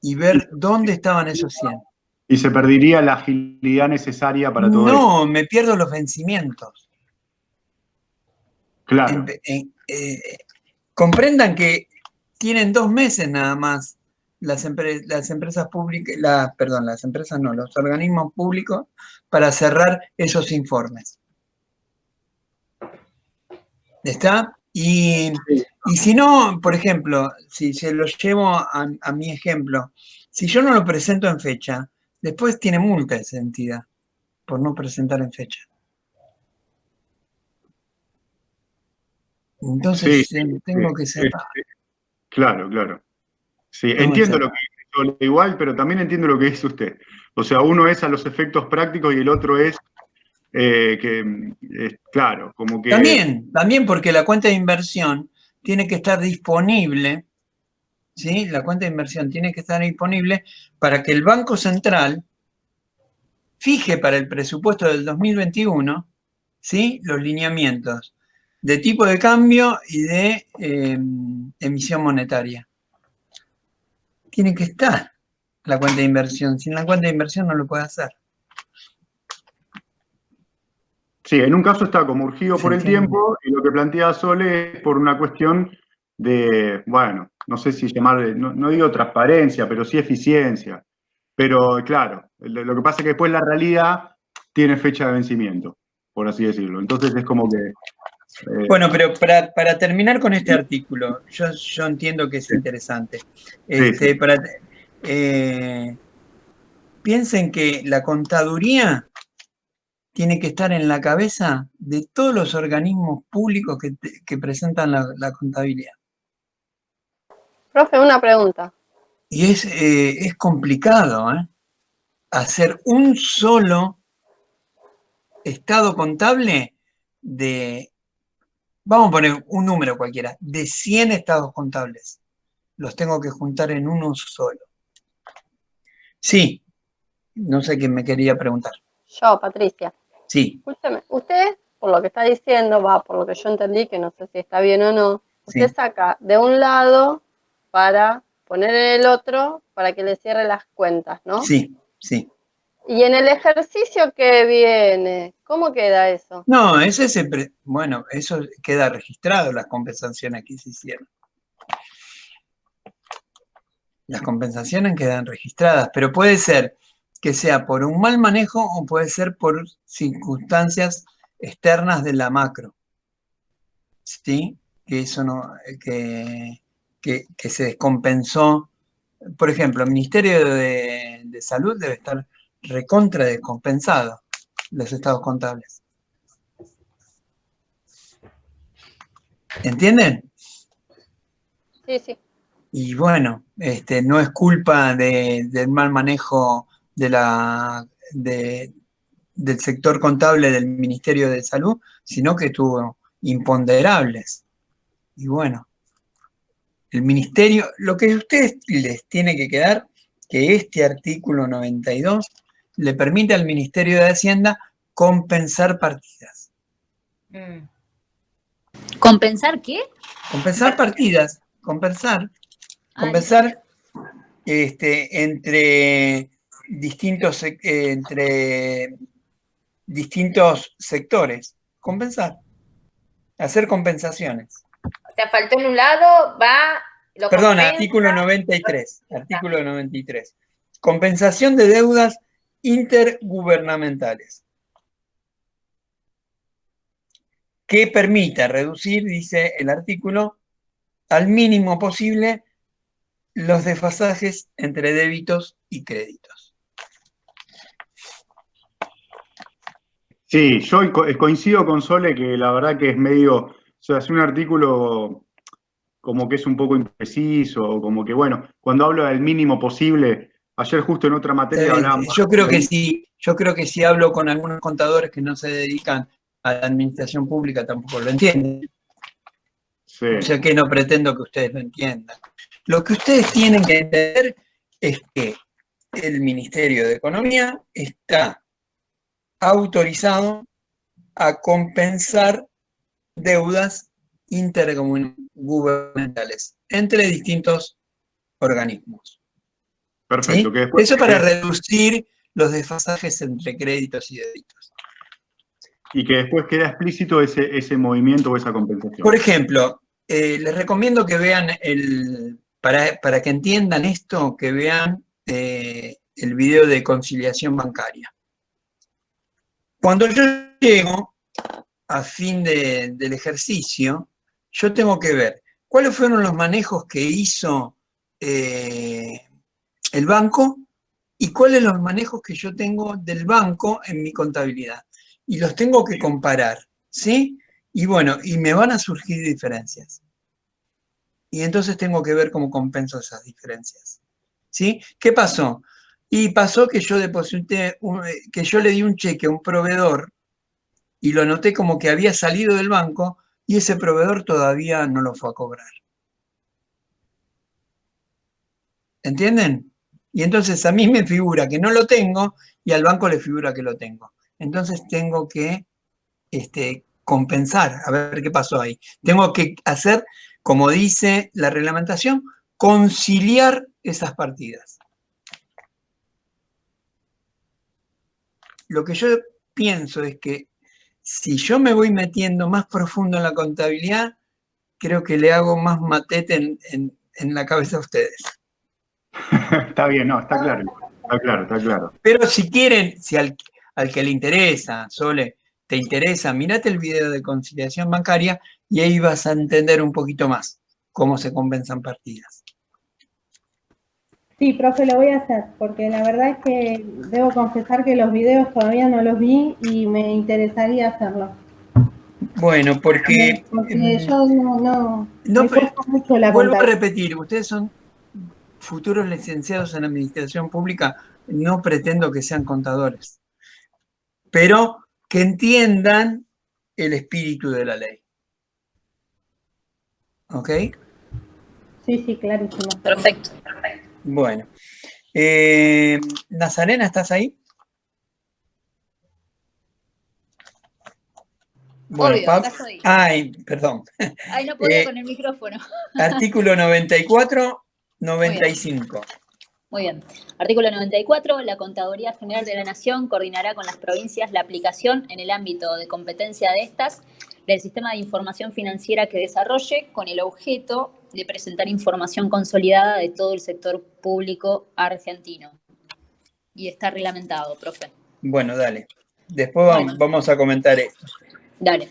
Y ver dónde estaban esos 100. Y se perdería la agilidad necesaria para todo esto. No, me pierdo los vencimientos. Claro. Comprendan que tienen 2 meses nada más las empresas públicas, las empresas no, los organismos públicos para cerrar esos informes. ¿Está? Y si no, por ejemplo, si se los llevo a mi ejemplo, si yo no lo presento en fecha, después tiene multa esa entidad por no presentar en fecha. Entonces tengo que cerrar. Claro, claro. Sí, entiendo lo que dice igual, pero también entiendo lo que dice usted. O sea, uno es a los efectos prácticos y el otro es claro, como que... También porque la cuenta de inversión tiene que estar disponible, ¿sí? La cuenta de inversión tiene que estar disponible para que el Banco Central fije para el presupuesto del 2021, ¿sí? Los lineamientos de tipo de cambio y de emisión monetaria. Tiene que estar la cuenta de inversión. Sin la cuenta de inversión no lo puede hacer. Sí, en un caso está como urgido por el tiempo, y lo que plantea Sole es por una cuestión de, bueno, no sé si llamarle, no digo transparencia, pero sí eficiencia. Pero claro, lo que pasa es que después la realidad tiene fecha de vencimiento, por así decirlo. Entonces es como que Bueno, pero para terminar con este artículo, yo entiendo que es interesante. Sí. Piensen que la contaduría tiene que estar en la cabeza de todos los organismos públicos que presentan la contabilidad. Profe, una pregunta. Y es complicado, ¿eh? Hacer un solo estado contable vamos a poner un número cualquiera, de 100 estados contables. Los tengo que juntar en uno solo. Sí, no sé quién me quería preguntar. Yo, Patricia. Sí. Escúcheme, usted, por lo que está diciendo, por lo que yo entendí, que no sé si está bien o no, usted Sí. saca de un lado para poner en el otro para que le cierre las cuentas, ¿no? Sí, sí. Y en el ejercicio que viene, ¿cómo queda eso? No, bueno, eso queda registrado, las compensaciones que se hicieron. Las compensaciones quedan registradas, pero puede ser que sea por un mal manejo o puede ser por circunstancias externas de la macro. ¿Sí? Que eso no, que se descompensó. Por ejemplo, el Ministerio de Salud debe estar recontra descompensado, los estados contables. ¿Entienden? Sí, sí. Y bueno, no es culpa del mal manejo del sector contable del Ministerio de Salud, sino que tuvo imponderables. Y bueno, el Ministerio, lo que a ustedes les tiene que quedar, que este artículo 92 le permite al Ministerio de Hacienda compensar partidas. ¿Compensar qué? Compensar partidas, compensar entre distintos sectores, compensar, hacer compensaciones. O sea, faltó en un lado, Perdón, artículo 93, compensación de deudas intergubernamentales, que permita reducir, dice el artículo, al mínimo posible los desfasajes entre débitos y créditos. Sí, yo coincido con Sole que la verdad que es medio, o sea, es un artículo como que es un poco impreciso, como que bueno, cuando hablo del mínimo posible, ayer justo en otra materia hablábamos. Yo creo que si hablo con algunos contadores que no se dedican a la administración pública tampoco lo entienden. Sí. O sea que no pretendo que ustedes lo entiendan. Lo que ustedes tienen que entender es que el Ministerio de Economía está autorizado a compensar deudas intergubernamentales entre distintos organismos. Perfecto. ¿Sí? Que después, Eso para reducir los desfasajes entre créditos y débitos. Y que después queda explícito ese movimiento o esa compensación. Por ejemplo, les recomiendo que vean para que entiendan esto, que vean el video de conciliación bancaria. Cuando yo llego a fin del ejercicio, yo tengo que ver cuáles fueron los manejos que hizo el banco y cuáles los manejos que yo tengo del banco en mi contabilidad. Y los tengo que comparar, ¿sí? Y bueno, y me van a surgir diferencias. Y entonces tengo que ver cómo compenso esas diferencias. ¿Sí? ¿Qué pasó? Y pasó que yo deposité, que yo le di un cheque a un proveedor y lo anoté como que había salido del banco y ese proveedor todavía no lo fue a cobrar. ¿Entienden? Y entonces a mí me figura que no lo tengo y al banco le figura que lo tengo. Entonces tengo que compensar, a ver qué pasó ahí. Tengo que hacer, como dice la reglamentación, conciliar esas partidas. Lo que yo pienso es que si yo me voy metiendo más profundo en la contabilidad, creo que le hago más matete en la cabeza a ustedes. Está bien, no, está claro. Está claro. Pero si quieren, si al que le interesa, Sole, te interesa, mirate el video de conciliación bancaria y ahí vas a entender un poquito más cómo se compensan partidas. Sí, profe, lo voy a hacer, porque la verdad es que debo confesar que los videos todavía no los vi y me interesaría hacerlo. Bueno, porque yo no me cuesta mucho la vuelvo a contabilidad. repetir, ustedes son futuros licenciados en administración pública, no pretendo que sean contadores, pero que entiendan el espíritu de la ley. ¿Ok? Sí, clarísimo. Perfecto. Bueno. Nazarena, ¿estás ahí? Bueno, Obvio, acá estoy. Ay, perdón. Ay, no podía con el micrófono. Artículo 94, 95. Muy bien. Artículo 94. La Contaduría General de la Nación coordinará con las provincias la aplicación en el ámbito de competencia de estas del sistema de información financiera que desarrolle con el objeto de presentar información consolidada de todo el sector público argentino. Y está reglamentado, profe. Bueno, dale. Después vamos a comentar esto. Dale.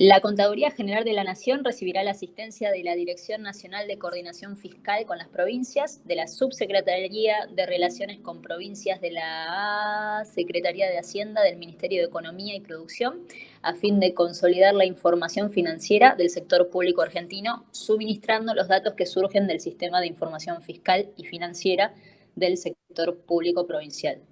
La Contaduría General de la Nación recibirá la asistencia de la Dirección Nacional de Coordinación Fiscal con las provincias, de la Subsecretaría de Relaciones con Provincias de la Secretaría de Hacienda del Ministerio de Economía y Producción, a fin de consolidar la información financiera del sector público argentino, suministrando los datos que surgen del Sistema de Información Fiscal y Financiera del sector público provincial.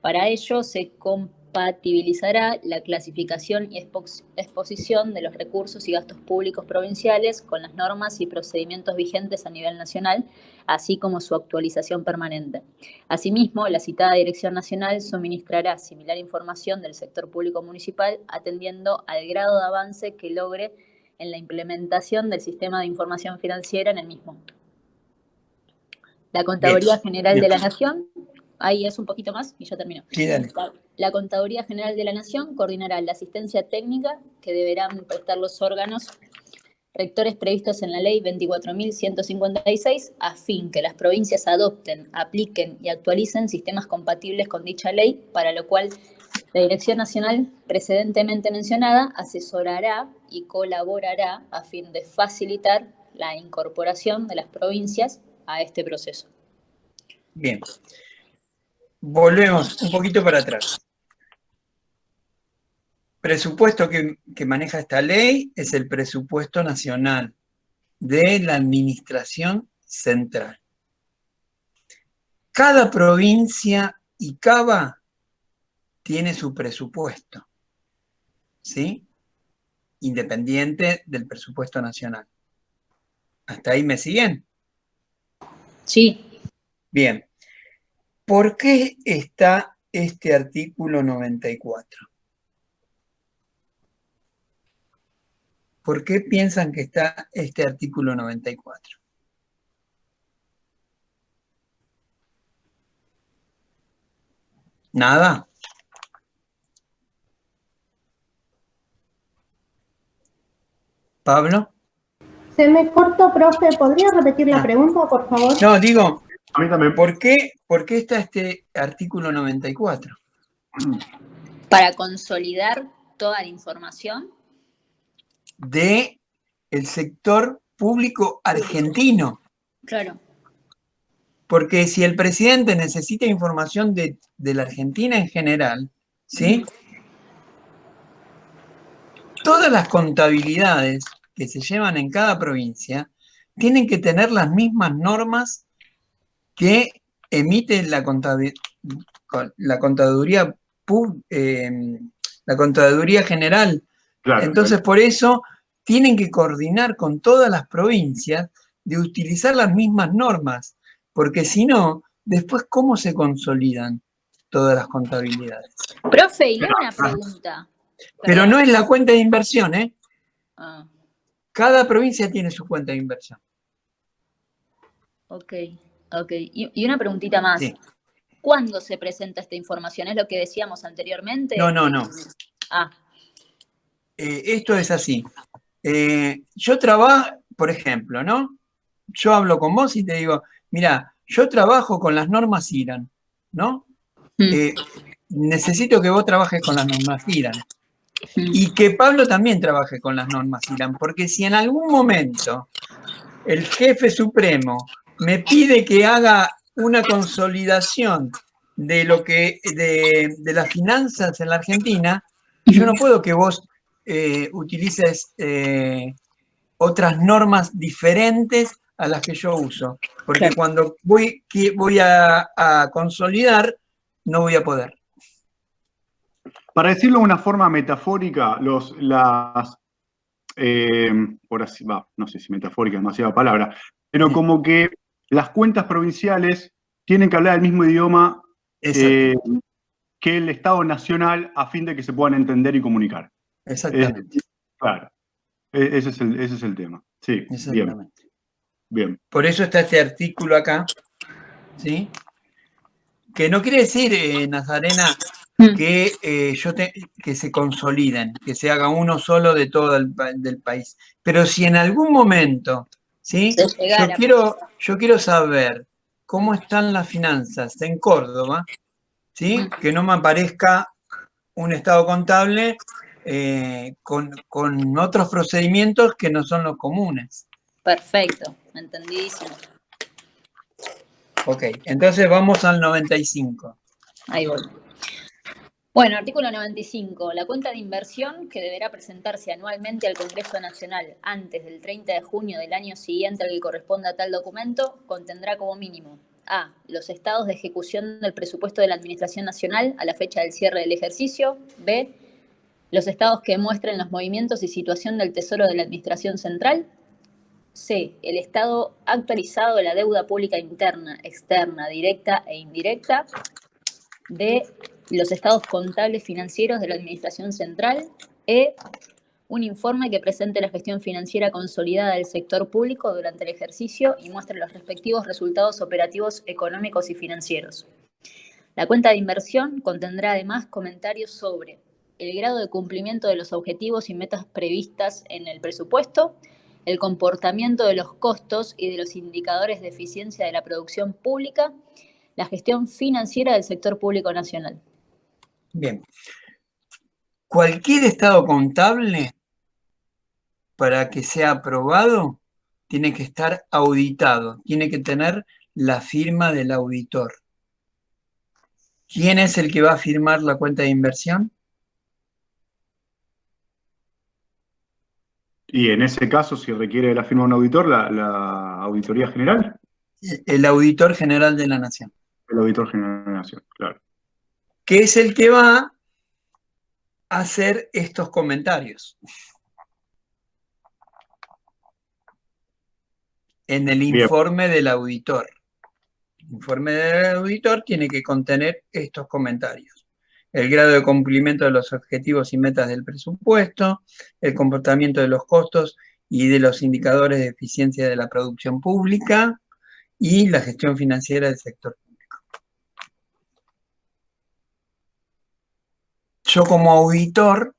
Para ello se compatibilizará la clasificación y exposición de los recursos y gastos públicos provinciales con las normas y procedimientos vigentes a nivel nacional, así como su actualización permanente. Asimismo, la citada Dirección Nacional suministrará similar información del sector público municipal, atendiendo al grado de avance que logre en la implementación del sistema de información financiera en el mismo. La Contaduría General de la Nación, ahí es un poquito más y ya termino. Sí, dale. La Contaduría General de la Nación coordinará la asistencia técnica que deberán prestar los órganos rectores previstos en la Ley 24.156 a fin que las provincias adopten, apliquen y actualicen sistemas compatibles con dicha ley, para lo cual la Dirección Nacional precedentemente mencionada asesorará y colaborará a fin de facilitar la incorporación de las provincias a este proceso. Bien. Volvemos un poquito para atrás. Presupuesto que maneja esta ley es el presupuesto nacional de la administración central. Cada provincia y cava tiene su presupuesto, ¿sí? Independiente del presupuesto nacional. ¿Hasta ahí me siguen? Sí. Bien. ¿Por qué está este artículo 94? ¿Por qué piensan que está este artículo 94? ¿Nada? ¿Pablo? Se me cortó, profe. ¿Podría repetir la pregunta, por favor? No, digo, A mí también. ¿por qué está este artículo 94? Para consolidar toda la información de el sector público argentino. Claro. Porque si el presidente necesita información de la Argentina en general, ¿sí? Todas las contabilidades que se llevan en cada provincia tienen que tener las mismas normas que emite la contaduría general. Claro, entonces, por eso tienen que coordinar con todas las provincias de utilizar las mismas normas, porque si no, después, ¿cómo se consolidan todas las contabilidades? Profe, y le hago una pregunta. Pero no es la cuenta de inversión, ¿eh? Ah. Cada provincia tiene su cuenta de inversión. Ok. Y una preguntita más. Sí. ¿Cuándo se presenta esta información? ¿Es lo que decíamos anteriormente? No. Ah. Esto es así. Yo trabajo, por ejemplo, ¿no? Yo hablo con vos y te digo, mira, yo trabajo con las normas IRAN, ¿no? Necesito que vos trabajes con las normas IRAN. Y que Pablo también trabaje con las normas IRAM, porque si en algún momento el jefe supremo me pide que haga una consolidación de lo que de las finanzas en la Argentina, yo no puedo que vos utilices otras normas diferentes a las que yo uso, porque Claro. cuando voy a consolidar, no voy a poder. Para decirlo de una forma metafórica, por así va, no sé si metafórica es demasiada palabra, pero como que las cuentas provinciales tienen que hablar el mismo idioma que el Estado nacional a fin de que se puedan entender y comunicar. Exactamente. Claro, ese es el tema. Sí, Exactamente. Bien. Por eso está este artículo acá, ¿sí? Que no quiere decir, Nazarena, que, que se consoliden, que se haga uno solo de todo del país. Pero si en algún momento, ¿sí? Yo quiero saber cómo están las finanzas en Córdoba, ¿sí? Que no me aparezca un estado contable con otros procedimientos que no son los comunes. Perfecto, entendidísimo. Ok, entonces vamos al 95. Ahí voy. Bueno, artículo 95. La cuenta de inversión, que deberá presentarse anualmente al Congreso Nacional antes del 30 de junio del año siguiente al que corresponda tal documento, contendrá como mínimo: A. Los estados de ejecución del presupuesto de la Administración Nacional a la fecha del cierre del ejercicio. B. Los estados que muestren los movimientos y situación del Tesoro de la Administración Central. C. El estado actualizado de la deuda pública interna, externa, directa e indirecta. D. Los estados contables financieros de la Administración Central. E. Un informe que presente la gestión financiera consolidada del sector público durante el ejercicio y muestre los respectivos resultados operativos económicos y financieros. La cuenta de inversión contendrá además comentarios sobre el grado de cumplimiento de los objetivos y metas previstas en el presupuesto, el comportamiento de los costos y de los indicadores de eficiencia de la producción pública, la gestión financiera del sector público nacional. Bien. Cualquier estado contable, para que sea aprobado, tiene que estar auditado, tiene que tener la firma del auditor. ¿Quién es el que va a firmar la cuenta de inversión? Y en ese caso, si requiere la firma de un auditor, la Auditoría General. El Auditor General de la Nación. El Auditor General de la Nación, claro. Que es el que va a hacer estos comentarios. En el informe del auditor. El informe del auditor tiene que contener estos comentarios: el grado de cumplimiento de los objetivos y metas del presupuesto, el comportamiento de los costos y de los indicadores de eficiencia de la producción pública y la gestión financiera del sector público. Yo como auditor,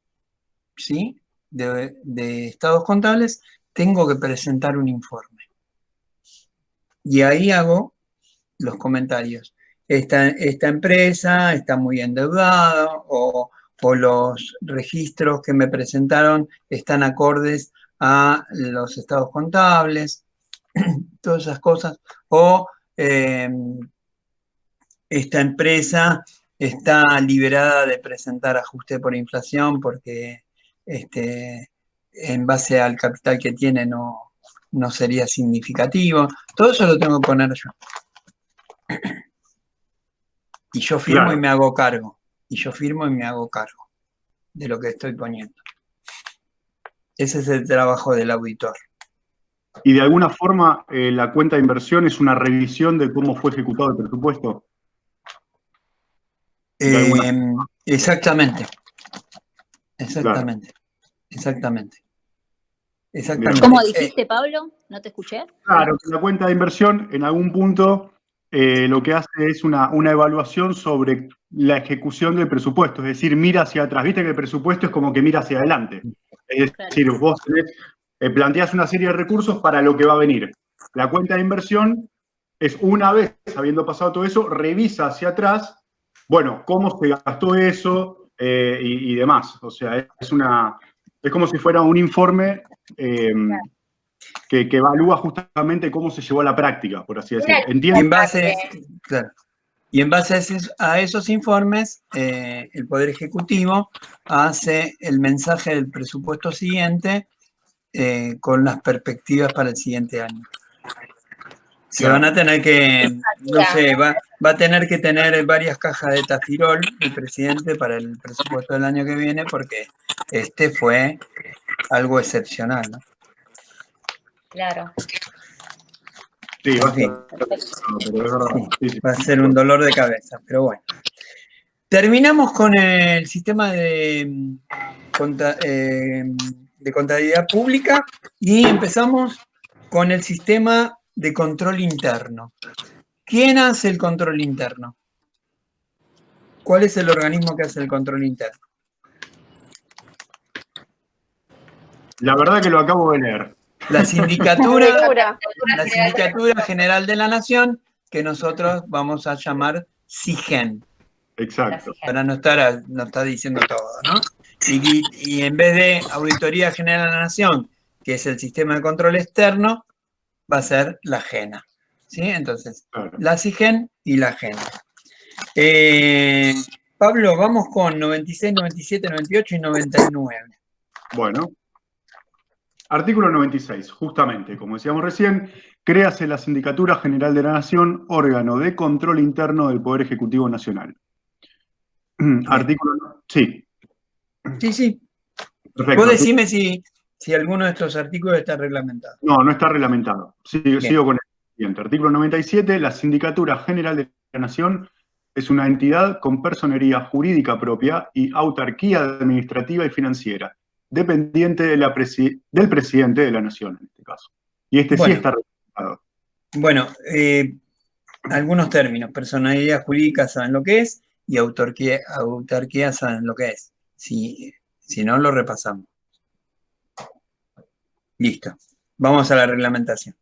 ¿sí?, de estados contables, tengo que presentar un informe. Y ahí hago los comentarios. Esta empresa está muy endeudada, o los registros que me presentaron están acordes a los estados contables, todas esas cosas. O esta empresa está liberada de presentar ajuste por inflación porque en base al capital que tiene no sería significativo. Todo eso lo tengo que poner yo. Y yo firmo, claro, y me hago cargo. Y yo firmo y me hago cargo de lo que estoy poniendo. Ese es el trabajo del auditor. Y de alguna forma, la cuenta de inversión es una revisión de cómo fue ejecutado el presupuesto. Exactamente. Exactamente. Claro. Exactamente. Exactamente. ¿Cómo dijiste, Pablo? ¿No te escuché? Claro, que la cuenta de inversión en algún punto lo que hace es una evaluación sobre la ejecución del presupuesto, es decir, mira hacia atrás. Viste que el presupuesto es como que mira hacia adelante. Es decir, claro, vos planteás una serie de recursos para lo que va a venir. La cuenta de inversión es, una vez habiendo pasado todo eso, revisa hacia atrás, bueno, cómo se gastó eso, y demás. O sea, es como si fuera un informe que evalúa justamente cómo se llevó a la práctica, por así decirlo. Y en base, claro, y en base a esos informes, el Poder Ejecutivo hace el mensaje del presupuesto siguiente con las perspectivas para el siguiente año. Se van a tener que, no sé, va a tener que tener varias cajas de tafirol el presidente para el presupuesto del año que viene, porque este fue algo excepcional, ¿no? Claro. Sí, va a ser un dolor de cabeza, pero bueno. Terminamos con el sistema de contabilidad pública y empezamos con el sistema de control interno. ¿Quién hace el control interno? ¿Cuál es el organismo que hace el control interno? La verdad que lo acabo de leer. La Sindicatura General de la Nación, que nosotros vamos a llamar SIGEN. Exacto. Para no estar diciendo todo, ¿no? Y en vez de Auditoría General de la Nación, que es el sistema de control externo, va a ser la GENA. ¿Sí? Entonces, claro, la SIGEN y la GENA. Pablo, vamos con 96, 97, 98 y 99. Bueno. Artículo 96, justamente, como decíamos recién, créase la Sindicatura General de la Nación, órgano de control interno del Poder Ejecutivo Nacional. Artículo... Sí. Sí. Perfecto. Vos decime si alguno de estos artículos está reglamentado. No está reglamentado. Sigo con el siguiente. Artículo 97, la Sindicatura General de la Nación es una entidad con personería jurídica propia y autarquía administrativa y financiera, dependiente del presidente de la Nación, en este caso. Y sí está reglamentado. Bueno, algunos términos. Personalidad jurídica saben lo que es y autarquía saben lo que es. Si no, lo repasamos. Listo. Vamos a la reglamentación.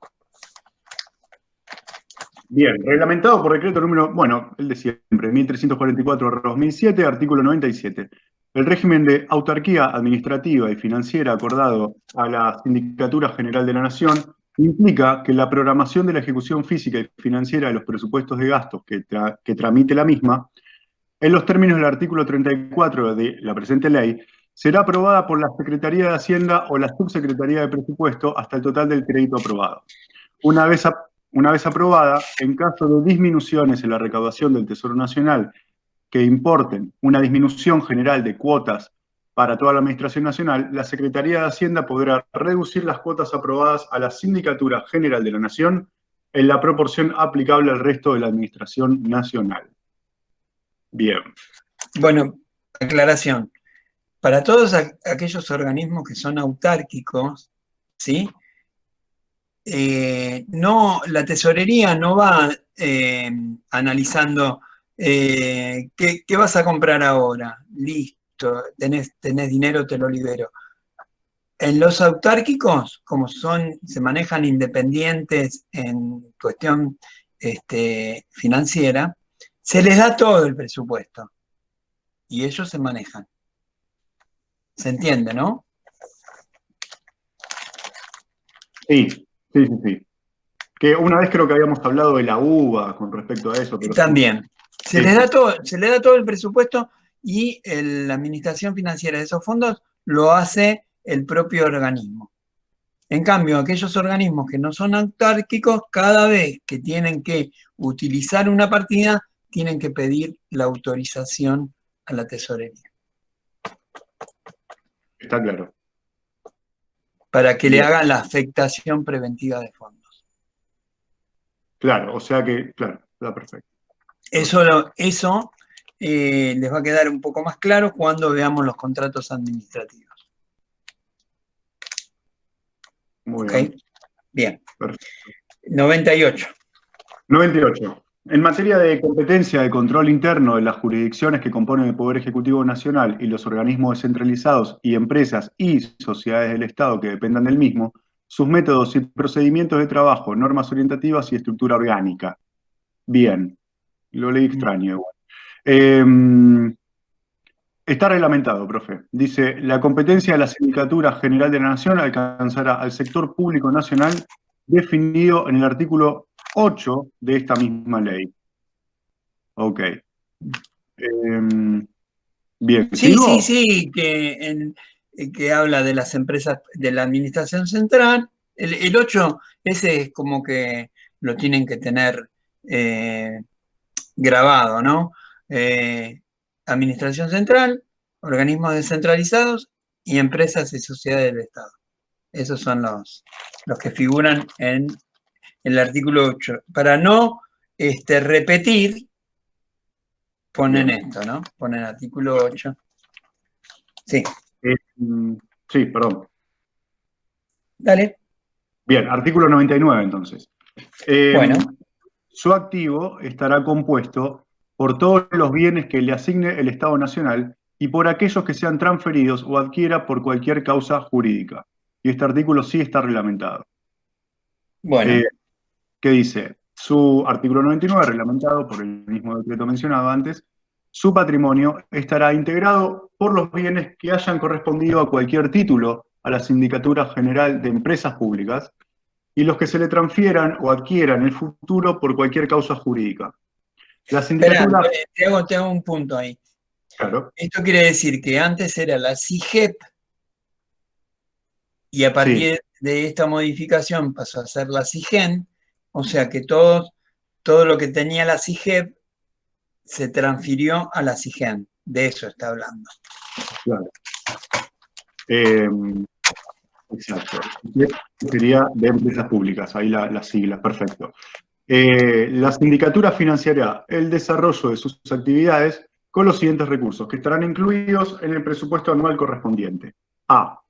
Bien, reglamentado por decreto número, el de siempre, 1344/2007, artículo 97. El régimen de autarquía administrativa y financiera acordado a la Sindicatura General de la Nación implica que la programación de la ejecución física y financiera de los presupuestos de gastos que tramite la misma, en los términos del artículo 34 de la presente ley, será aprobada por la Secretaría de Hacienda o la Subsecretaría de Presupuesto hasta el total del crédito aprobado. Una vez aprobada, en caso de disminuciones en la recaudación del Tesoro Nacional que importen una disminución general de cuotas para toda la Administración Nacional, la Secretaría de Hacienda podrá reducir las cuotas aprobadas a la Sindicatura General de la Nación en la proporción aplicable al resto de la Administración Nacional. Bien. Bueno, aclaración. Para todos aquellos organismos que son autárquicos, ¿sí? La tesorería no va analizando ¿qué vas a comprar ahora? Listo, tenés dinero, te lo libero. En los autárquicos, como se manejan independientes en cuestión financiera, se les da todo el presupuesto y ellos se manejan. ¿Se entiende, no? Sí. Que una vez creo que habíamos hablado de la UBA con respecto a eso. Pero también. Se les da todo el presupuesto y la administración financiera de esos fondos lo hace el propio organismo. En cambio, aquellos organismos que no son autárquicos, cada vez que tienen que utilizar una partida, tienen que pedir la autorización a la tesorería. Está claro. Para que le hagan la afectación preventiva de fondos. Claro, o sea que, claro, está perfecto. Eso les va a quedar un poco más claro cuando veamos los contratos administrativos. Muy bien. Bien. Perfecto. 98. 98. En materia de competencia de control interno de las jurisdicciones que componen el Poder Ejecutivo Nacional y los organismos descentralizados y empresas y sociedades del Estado que dependan del mismo, sus métodos y procedimientos de trabajo, normas orientativas y estructura orgánica. Bien. Lo leí extraño igual. Está reglamentado, profe. Dice, la competencia de la Sindicatura General de la Nación alcanzará al sector público nacional definido en el artículo 8 de esta misma ley. Ok. Bien, Sí, ¿sigo? sí, que habla de las empresas, de la administración central. El 8, ese es como que lo tienen que tener grabado, ¿no? Administración central, organismos descentralizados y empresas y sociedades del Estado. Esos son los que figuran en el artículo 8. Para no repetir, ponen esto, ¿no? Ponen artículo 8. Sí. Sí, perdón. Dale. Bien, artículo 99 entonces. Bueno. Su activo estará compuesto por todos los bienes que le asigne el Estado Nacional y por aquellos que sean transferidos o adquiera por cualquier causa jurídica. Y este artículo sí está reglamentado. Bueno. ¿Qué dice? Su artículo 99, reglamentado por el mismo decreto mencionado antes, su patrimonio estará integrado por los bienes que hayan correspondido a cualquier título a la Sindicatura General de Empresas Públicas y los que se le transfieran o adquieran en el futuro por cualquier causa jurídica. La sindicatura... Espera, te hago un punto ahí. Claro. Esto quiere decir que antes era la CIGEP y a partir de esta modificación pasó a ser la CIGEN, o sea que todo lo que tenía la CIGEP se transfirió a la CIGEN. De eso está hablando. Claro. Exacto. Sería de empresas públicas, ahí las siglas, perfecto. La sindicatura financiará el desarrollo de sus actividades con los siguientes recursos, que estarán incluidos en el presupuesto anual correspondiente. A.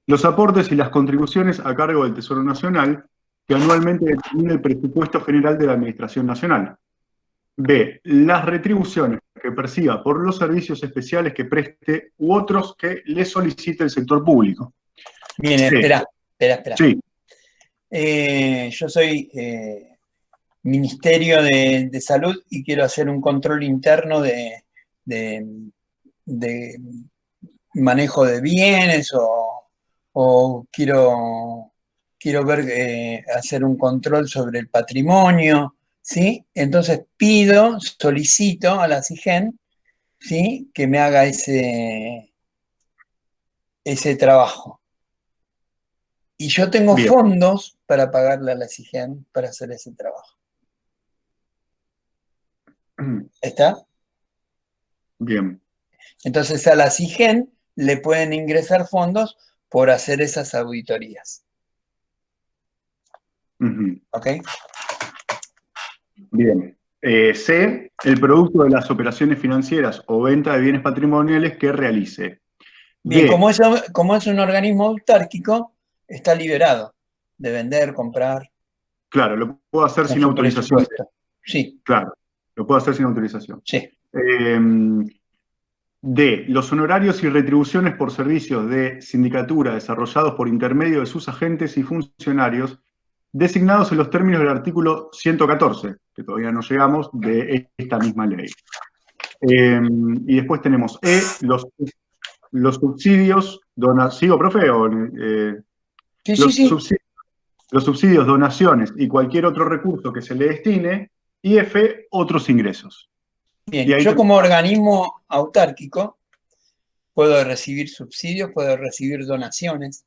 Los aportes y las contribuciones a cargo del Tesoro Nacional, que anualmente determina el presupuesto general de la Administración Nacional. B. Las retribuciones que perciba por los servicios especiales que preste u otros que le solicite el sector público. Bien, espera. Sí. Yo soy Ministerio de Salud y quiero hacer un control interno de manejo de bienes o quiero ver, hacer un control sobre el patrimonio, ¿sí? Entonces solicito a la CIGEN, ¿sí? Que me haga ese trabajo. Y yo tengo fondos para pagarle a la CIGEN para hacer ese trabajo. ¿Está? Bien. Entonces a la CIGEN le pueden ingresar fondos por hacer esas auditorías. ¿Ok? Bien. C. El producto de las operaciones financieras o venta de bienes patrimoniales que realice. Bien, como es un organismo autárquico, está liberado de vender, comprar. Claro, lo puedo hacer sin autorización. Sí. Claro, lo puedo hacer sin autorización. Sí. D. Los honorarios y retribuciones por servicios de sindicatura desarrollados por intermedio de sus agentes y funcionarios designados en los términos del artículo 114, que todavía no llegamos, de esta misma ley. Y después tenemos E. Los subsidios, ¿sigo, profe? Sí. Los subsidios, donaciones y cualquier otro recurso que se le destine, y F, otros ingresos. Bien, yo como organismo autárquico puedo recibir subsidios, puedo recibir donaciones,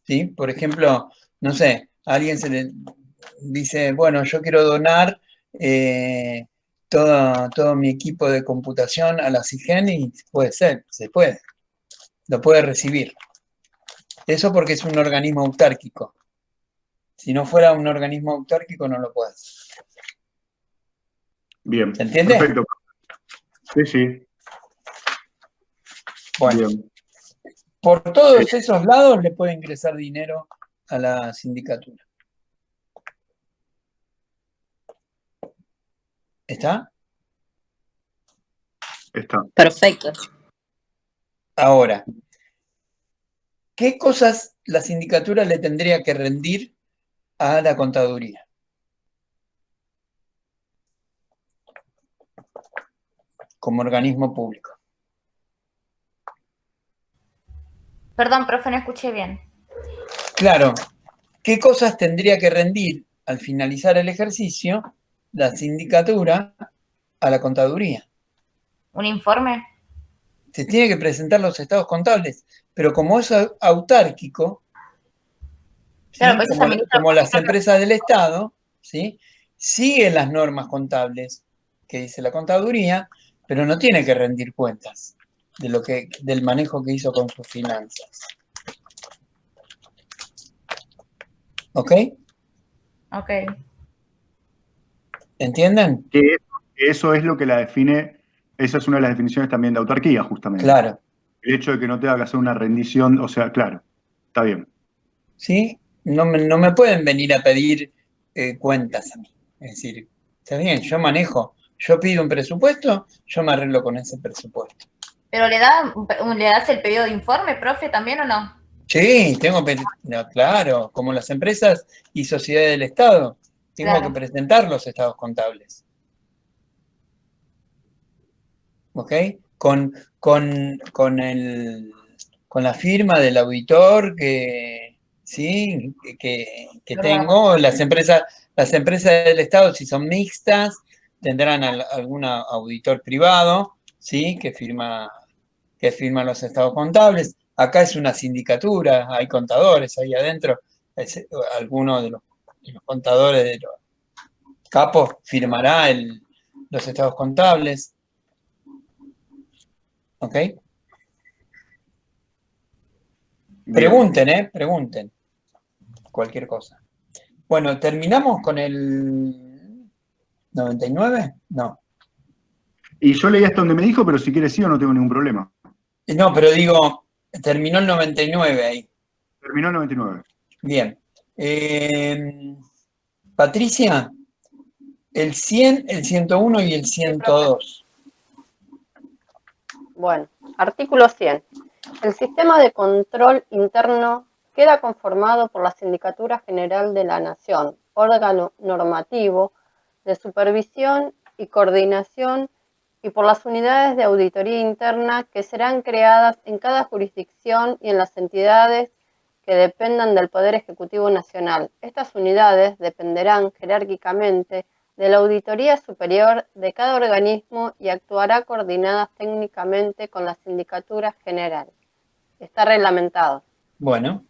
¿sí? Por ejemplo, no sé, a alguien se le dice, bueno, yo quiero donar todo mi equipo de computación a la CIGEN y se puede, lo puede recibir. Eso porque es un organismo autárquico. Si no fuera un organismo autárquico, no lo puede hacer. Bien. ¿Se entiende? Perfecto. Sí. Bueno, bien. Por todos esos lados le puede ingresar dinero a la sindicatura. ¿Está? Está. Perfecto. Ahora, ¿qué cosas la sindicatura le tendría que rendir a la contaduría? Como organismo público. Perdón, profe, no escuché bien. Claro, ¿qué cosas tendría que rendir al finalizar el ejercicio la sindicatura a la contaduría? ¿Un informe? Se tiene que presentar los estados contables, pero como es autárquico, Claro, ¿sí? pues eso es Como las empresas del Estado, ¿sí? Siguen las normas contables que dice la contaduría, pero no tiene que rendir cuentas del manejo que hizo con sus finanzas. ¿Ok? Ok. ¿Entienden? Que eso es lo que la define, esa es una de las definiciones también de autarquía, justamente. Claro. El hecho de que no tenga que hacer una rendición, o sea, claro, está bien. ¿Sí? No me pueden venir a pedir cuentas a mí. Es decir, está bien, yo manejo, yo pido un presupuesto, yo me arreglo con ese presupuesto. ¿Pero le das el pedido de informe, profe, también o no? Sí, no, claro, como las empresas y sociedades del Estado, tengo Claro. que presentar los estados contables. ¿Ok? Con la firma del auditor que, ¿sí? que tengo, las empresas del Estado, si son mixtas, tendrán algún auditor privado, ¿sí? que firma los estados contables. Acá es una sindicatura, hay contadores ahí adentro. Alguno de los contadores de los capos firmará los estados contables. ¿Ok? Bien. Pregunten. Cualquier cosa. Bueno, ¿terminamos con el 99? No. Y yo leí hasta donde me dijo, pero si quieres sí o no tengo ningún problema. No, pero digo, terminó el 99 ahí. Terminó el 99. Bien. Patricia, el 100, el 101 y el 102. Bueno, artículo 100. El sistema de control interno queda conformado por la Sindicatura General de la Nación, órgano normativo de supervisión y coordinación, y por las unidades de auditoría interna que serán creadas en cada jurisdicción y en las entidades que dependan del Poder Ejecutivo Nacional. Estas unidades dependerán jerárquicamente de la Auditoría Superior de cada organismo y actuará coordinadas técnicamente con la Sindicatura General. Está reglamentado. Bueno.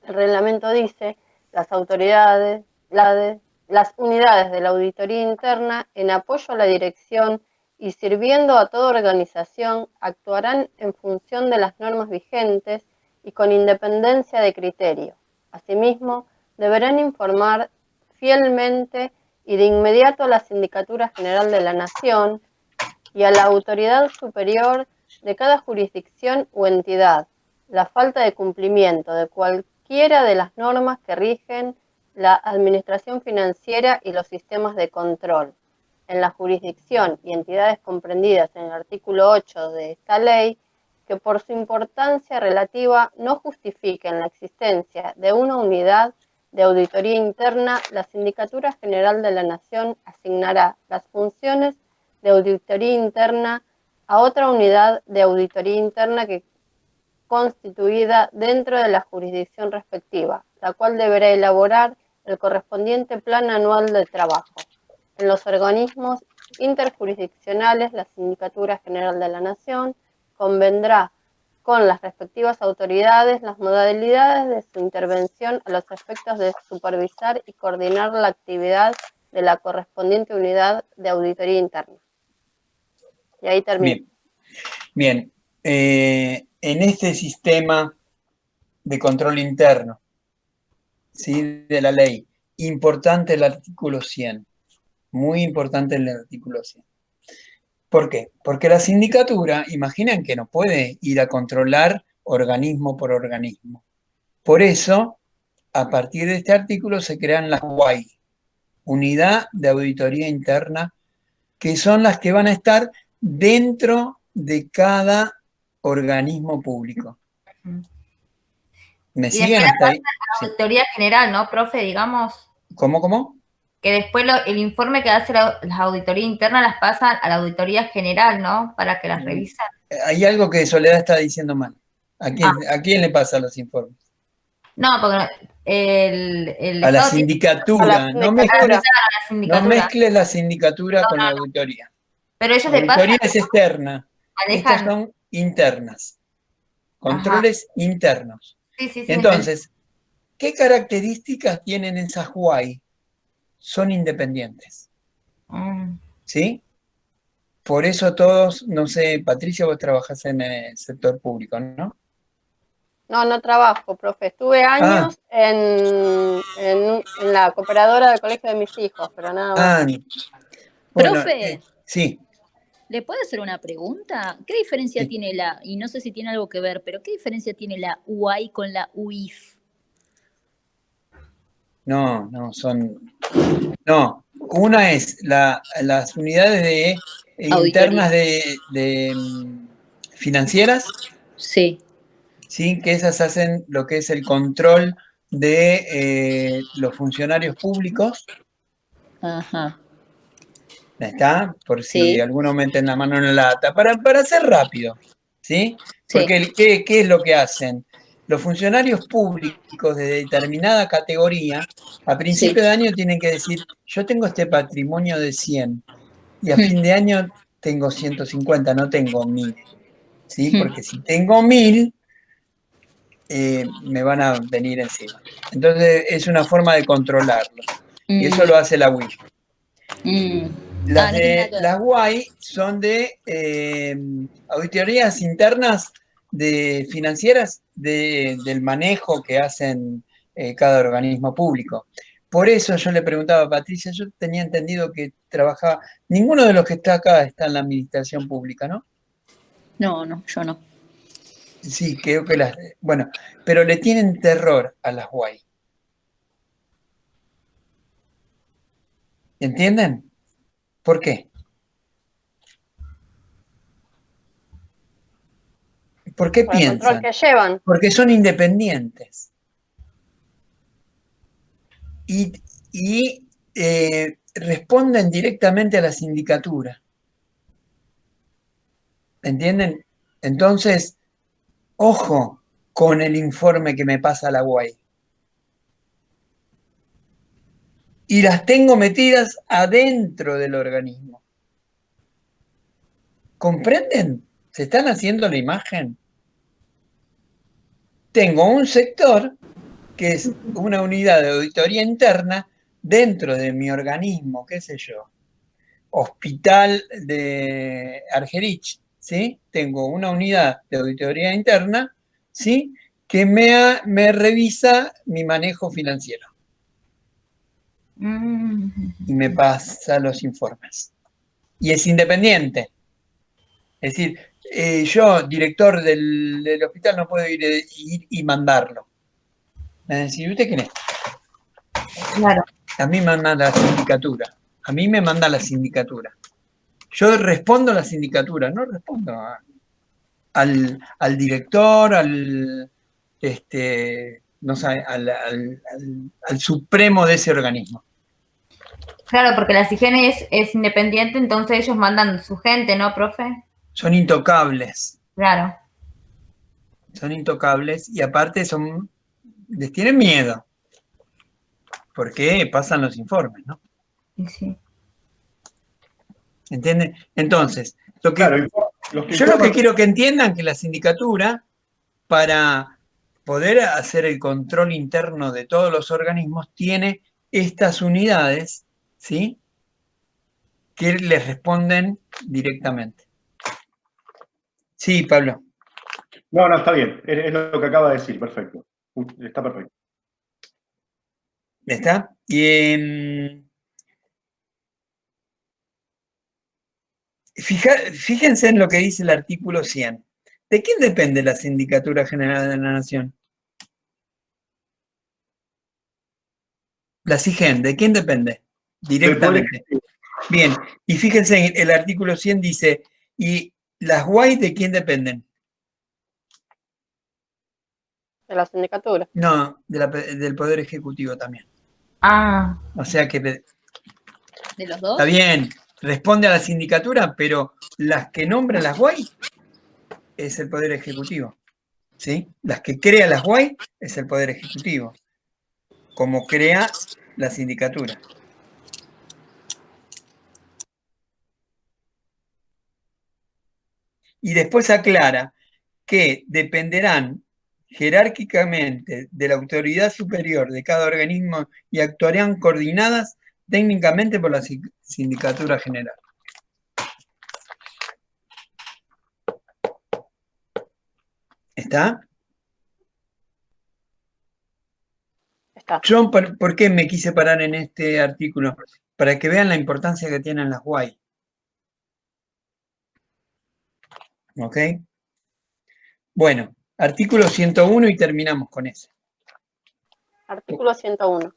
El reglamento dice las unidades de la auditoría interna, en apoyo a la dirección y sirviendo a toda organización, actuarán en función de las normas vigentes y con independencia de criterio. Asimismo, deberán informar fielmente y de inmediato a la Sindicatura General de la Nación y a la autoridad superior de cada jurisdicción o entidad la falta de cumplimiento de cualquiera de las normas que rigen la administración financiera y los sistemas de control en la jurisdicción y entidades comprendidas en el artículo 8 de esta ley, que por su importancia relativa no justifiquen la existencia de una unidad de auditoría interna. La Sindicatura General de la Nación asignará las funciones de auditoría interna a otra unidad de auditoría interna que constituida dentro de la jurisdicción respectiva, la cual deberá elaborar el correspondiente plan anual de trabajo. En los organismos interjurisdiccionales, la Sindicatura General de la Nación convendrá con las respectivas autoridades las modalidades de su intervención a los efectos de supervisar y coordinar la actividad de la correspondiente unidad de auditoría interna. Y ahí termino. Bien. En este sistema de control interno, ¿sí? de la ley, importante el artículo 100, muy importante el artículo 100. ¿Por qué? Porque la sindicatura, imaginen que no puede ir a controlar organismo por organismo. Por eso, a partir de este artículo se crean las UAI, Unidad de Auditoría Interna, que son las que van a estar dentro de cada organismo público. ¿Me siguen hasta ahí? La auditoría general, ¿no, profe? Digamos. ¿Cómo? Que después el informe que hace las auditorías internas las pasan a la auditoría general, ¿no? Para que las revisen. Hay algo que Soledad está diciendo mal. ¿A quién le pasa los informes? No, porque A la sindicatura. No mezcles la sindicatura con la auditoría. Pero ellos La le pasan. auditoría es externa. Manejan. Estas son internas. Controles internos. Sí. Entonces, ¿qué características tienen esas UAI? Son independientes. ¿Sí? Por eso todos, no sé, Patricia, vos trabajás en el sector público, ¿no? No trabajo, profe. Estuve años en la cooperadora del colegio de mis hijos, pero nada más. Bueno, profe, sí. ¿Le puedo hacer una pregunta? ¿Qué diferencia tiene y no sé si tiene algo que ver, pero qué diferencia tiene la UAI con la UIF? No, una es las unidades internas de financieras. Sí. Sí, que esas hacen lo que es el control de los funcionarios públicos. Ajá. ¿Está? Por si alguno mete la mano en la lata. Para hacer rápido, ¿sí? Porque ¿qué es lo que hacen? Los funcionarios públicos de determinada categoría, a principio de año tienen que decir, yo tengo este patrimonio de 100 y a fin de año tengo 150, no tengo 1000. ¿Sí? Porque si tengo 1000, me van a venir encima. Entonces es una forma de controlarlo. Y eso lo hace la UIF. Las UAI son de auditorías internas de financieras del manejo que hacen cada organismo público. Por eso yo le preguntaba a Patricia, yo tenía entendido que trabajaba, ninguno de los que está acá está en la administración pública, ¿no? No, yo no. Sí, creo que bueno, pero le tienen terror a las UAI. ¿Entienden? ¿Por qué? ¿Por qué piensan? El control que llevan. Porque son independientes. Y responden directamente a la sindicatura. ¿Entienden? Entonces, ojo con el informe que me pasa la UAI. Y las tengo metidas adentro del organismo. ¿Comprenden? ¿Se están haciendo la imagen? Tengo un sector que es una unidad de auditoría interna dentro de mi organismo, qué sé yo, Hospital de Argerich, ¿sí? Tengo una unidad de auditoría interna, ¿sí? Que me revisa mi manejo financiero. Y me pasa los informes. Y es independiente. Es decir, yo, director del hospital, no puedo ir y mandarlo. Es decir, ¿usted quién es? Claro. A mí me manda la sindicatura. A mí me manda la sindicatura. Yo respondo a la sindicatura, no respondo al director, no sé, al supremo de ese organismo. Claro, porque la CIGEN es independiente, entonces ellos mandan su gente, ¿no, profe? Son intocables. Claro. Son intocables y aparte les tienen miedo. Porque pasan los informes, ¿no? Sí. ¿Entienden? Entonces, yo lo que quiero que entiendan que la sindicatura, para poder hacer el control interno de todos los organismos, tiene estas unidades, ¿sí? Que les responden directamente. Sí, Pablo. No, está bien. Es lo que acaba de decir. Perfecto. Está perfecto. ¿Está? Y fíjense en lo que dice el artículo 100. ¿De quién depende la Sindicatura General de la Nación? La CIGEN, ¿de quién depende? Directamente. Bien, y fíjense, en el artículo 100 dice, ¿y las UAI de quién dependen? De la sindicatura. No, del Poder Ejecutivo también. O sea que... ¿De los dos? Está bien, responde a la sindicatura, pero las que nombran las UAI es el Poder Ejecutivo. ¿sí? Las que crea las UAI es el Poder Ejecutivo, como crea la sindicatura. Y después aclara que dependerán jerárquicamente de la autoridad superior de cada organismo y actuarán coordinadas técnicamente por la Sindicatura General. ¿Está? Está. Yo, ¿por qué me quise parar en este artículo? Para que vean la importancia que tienen las UAI. ¿Ok? Bueno, artículo 101 y terminamos con ese. Artículo 101.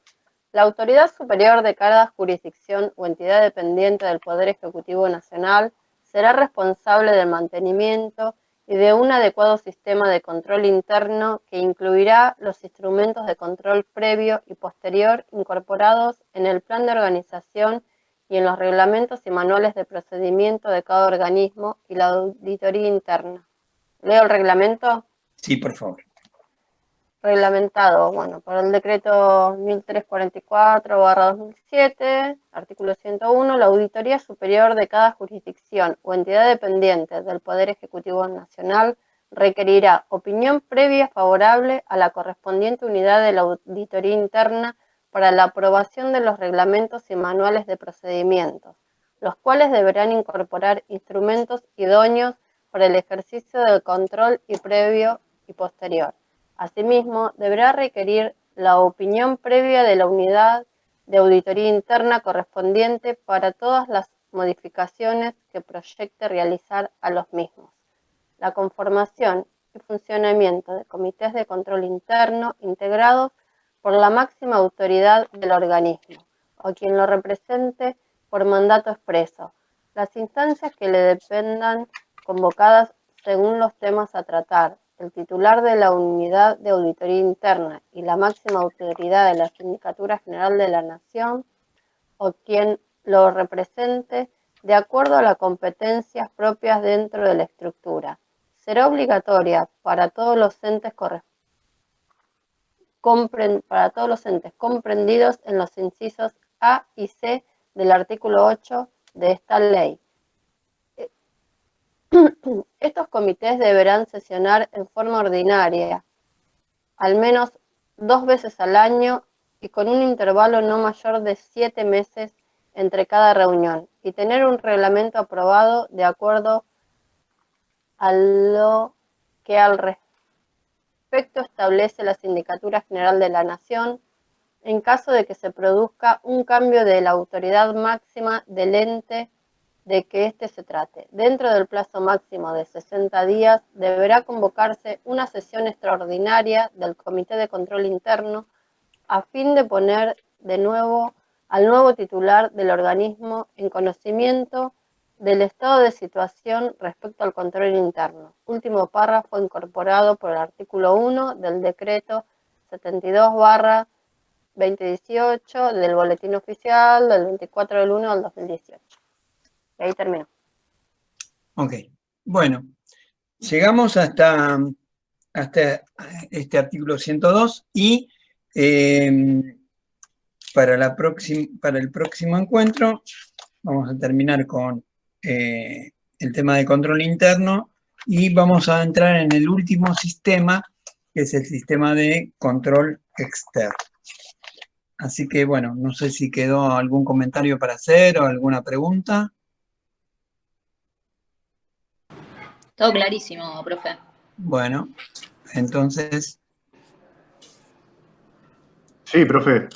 La autoridad superior de cada jurisdicción o entidad dependiente del Poder Ejecutivo Nacional será responsable del mantenimiento y de un adecuado sistema de control interno que incluirá los instrumentos de control previo y posterior incorporados en el plan de organización y en los reglamentos y manuales de procedimiento de cada organismo y la auditoría interna. ¿Leo el reglamento? Sí, por favor. Reglamentado, bueno, por el decreto 1344/2007, artículo 101, la Auditoría Superior de cada jurisdicción o entidad dependiente del Poder Ejecutivo Nacional requerirá opinión previa favorable a la correspondiente unidad de la auditoría interna para la aprobación de los reglamentos y manuales de procedimientos, los cuales deberán incorporar instrumentos idóneos para el ejercicio del control y previo y posterior. Asimismo, deberá requerir la opinión previa de la unidad de auditoría interna correspondiente para todas las modificaciones que proyecte realizar a los mismos. La conformación y funcionamiento de comités de control interno integrados por la máxima autoridad del organismo o quien lo represente por mandato expreso. Las instancias que le dependan convocadas según los temas a tratar, el titular de la unidad de auditoría interna y la máxima autoridad de la Sindicatura General de la Nación o quien lo represente de acuerdo a las competencias propias dentro de la estructura. Será obligatoria para todos los entes comprendidos en los incisos A y C del artículo 8 de esta ley. Estos comités deberán sesionar en forma ordinaria, al menos 2 veces al año y con un intervalo no mayor de 7 meses entre cada reunión, y tener un reglamento aprobado de acuerdo a lo que al respecto establece la Sindicatura General de la Nación, en caso de que se produzca un cambio de la autoridad máxima del ente de que éste se trate. Dentro del plazo máximo de 60 días deberá convocarse una sesión extraordinaria del Comité de Control Interno a fin de poner de nuevo al nuevo titular del organismo en conocimiento del estado de situación respecto al control interno. Último párrafo incorporado por el artículo 1 del decreto 72/2018 del Boletín Oficial del 24 del 1 del 2018. Y ahí termino. Ok, bueno, llegamos hasta este artículo 102 y para el próximo encuentro vamos a terminar con el tema de control interno y vamos a entrar en el último sistema, que es el sistema de control externo. Así que, bueno, no sé si quedó algún comentario para hacer o alguna pregunta. Todo clarísimo, profe. Bueno, entonces... Sí, profe.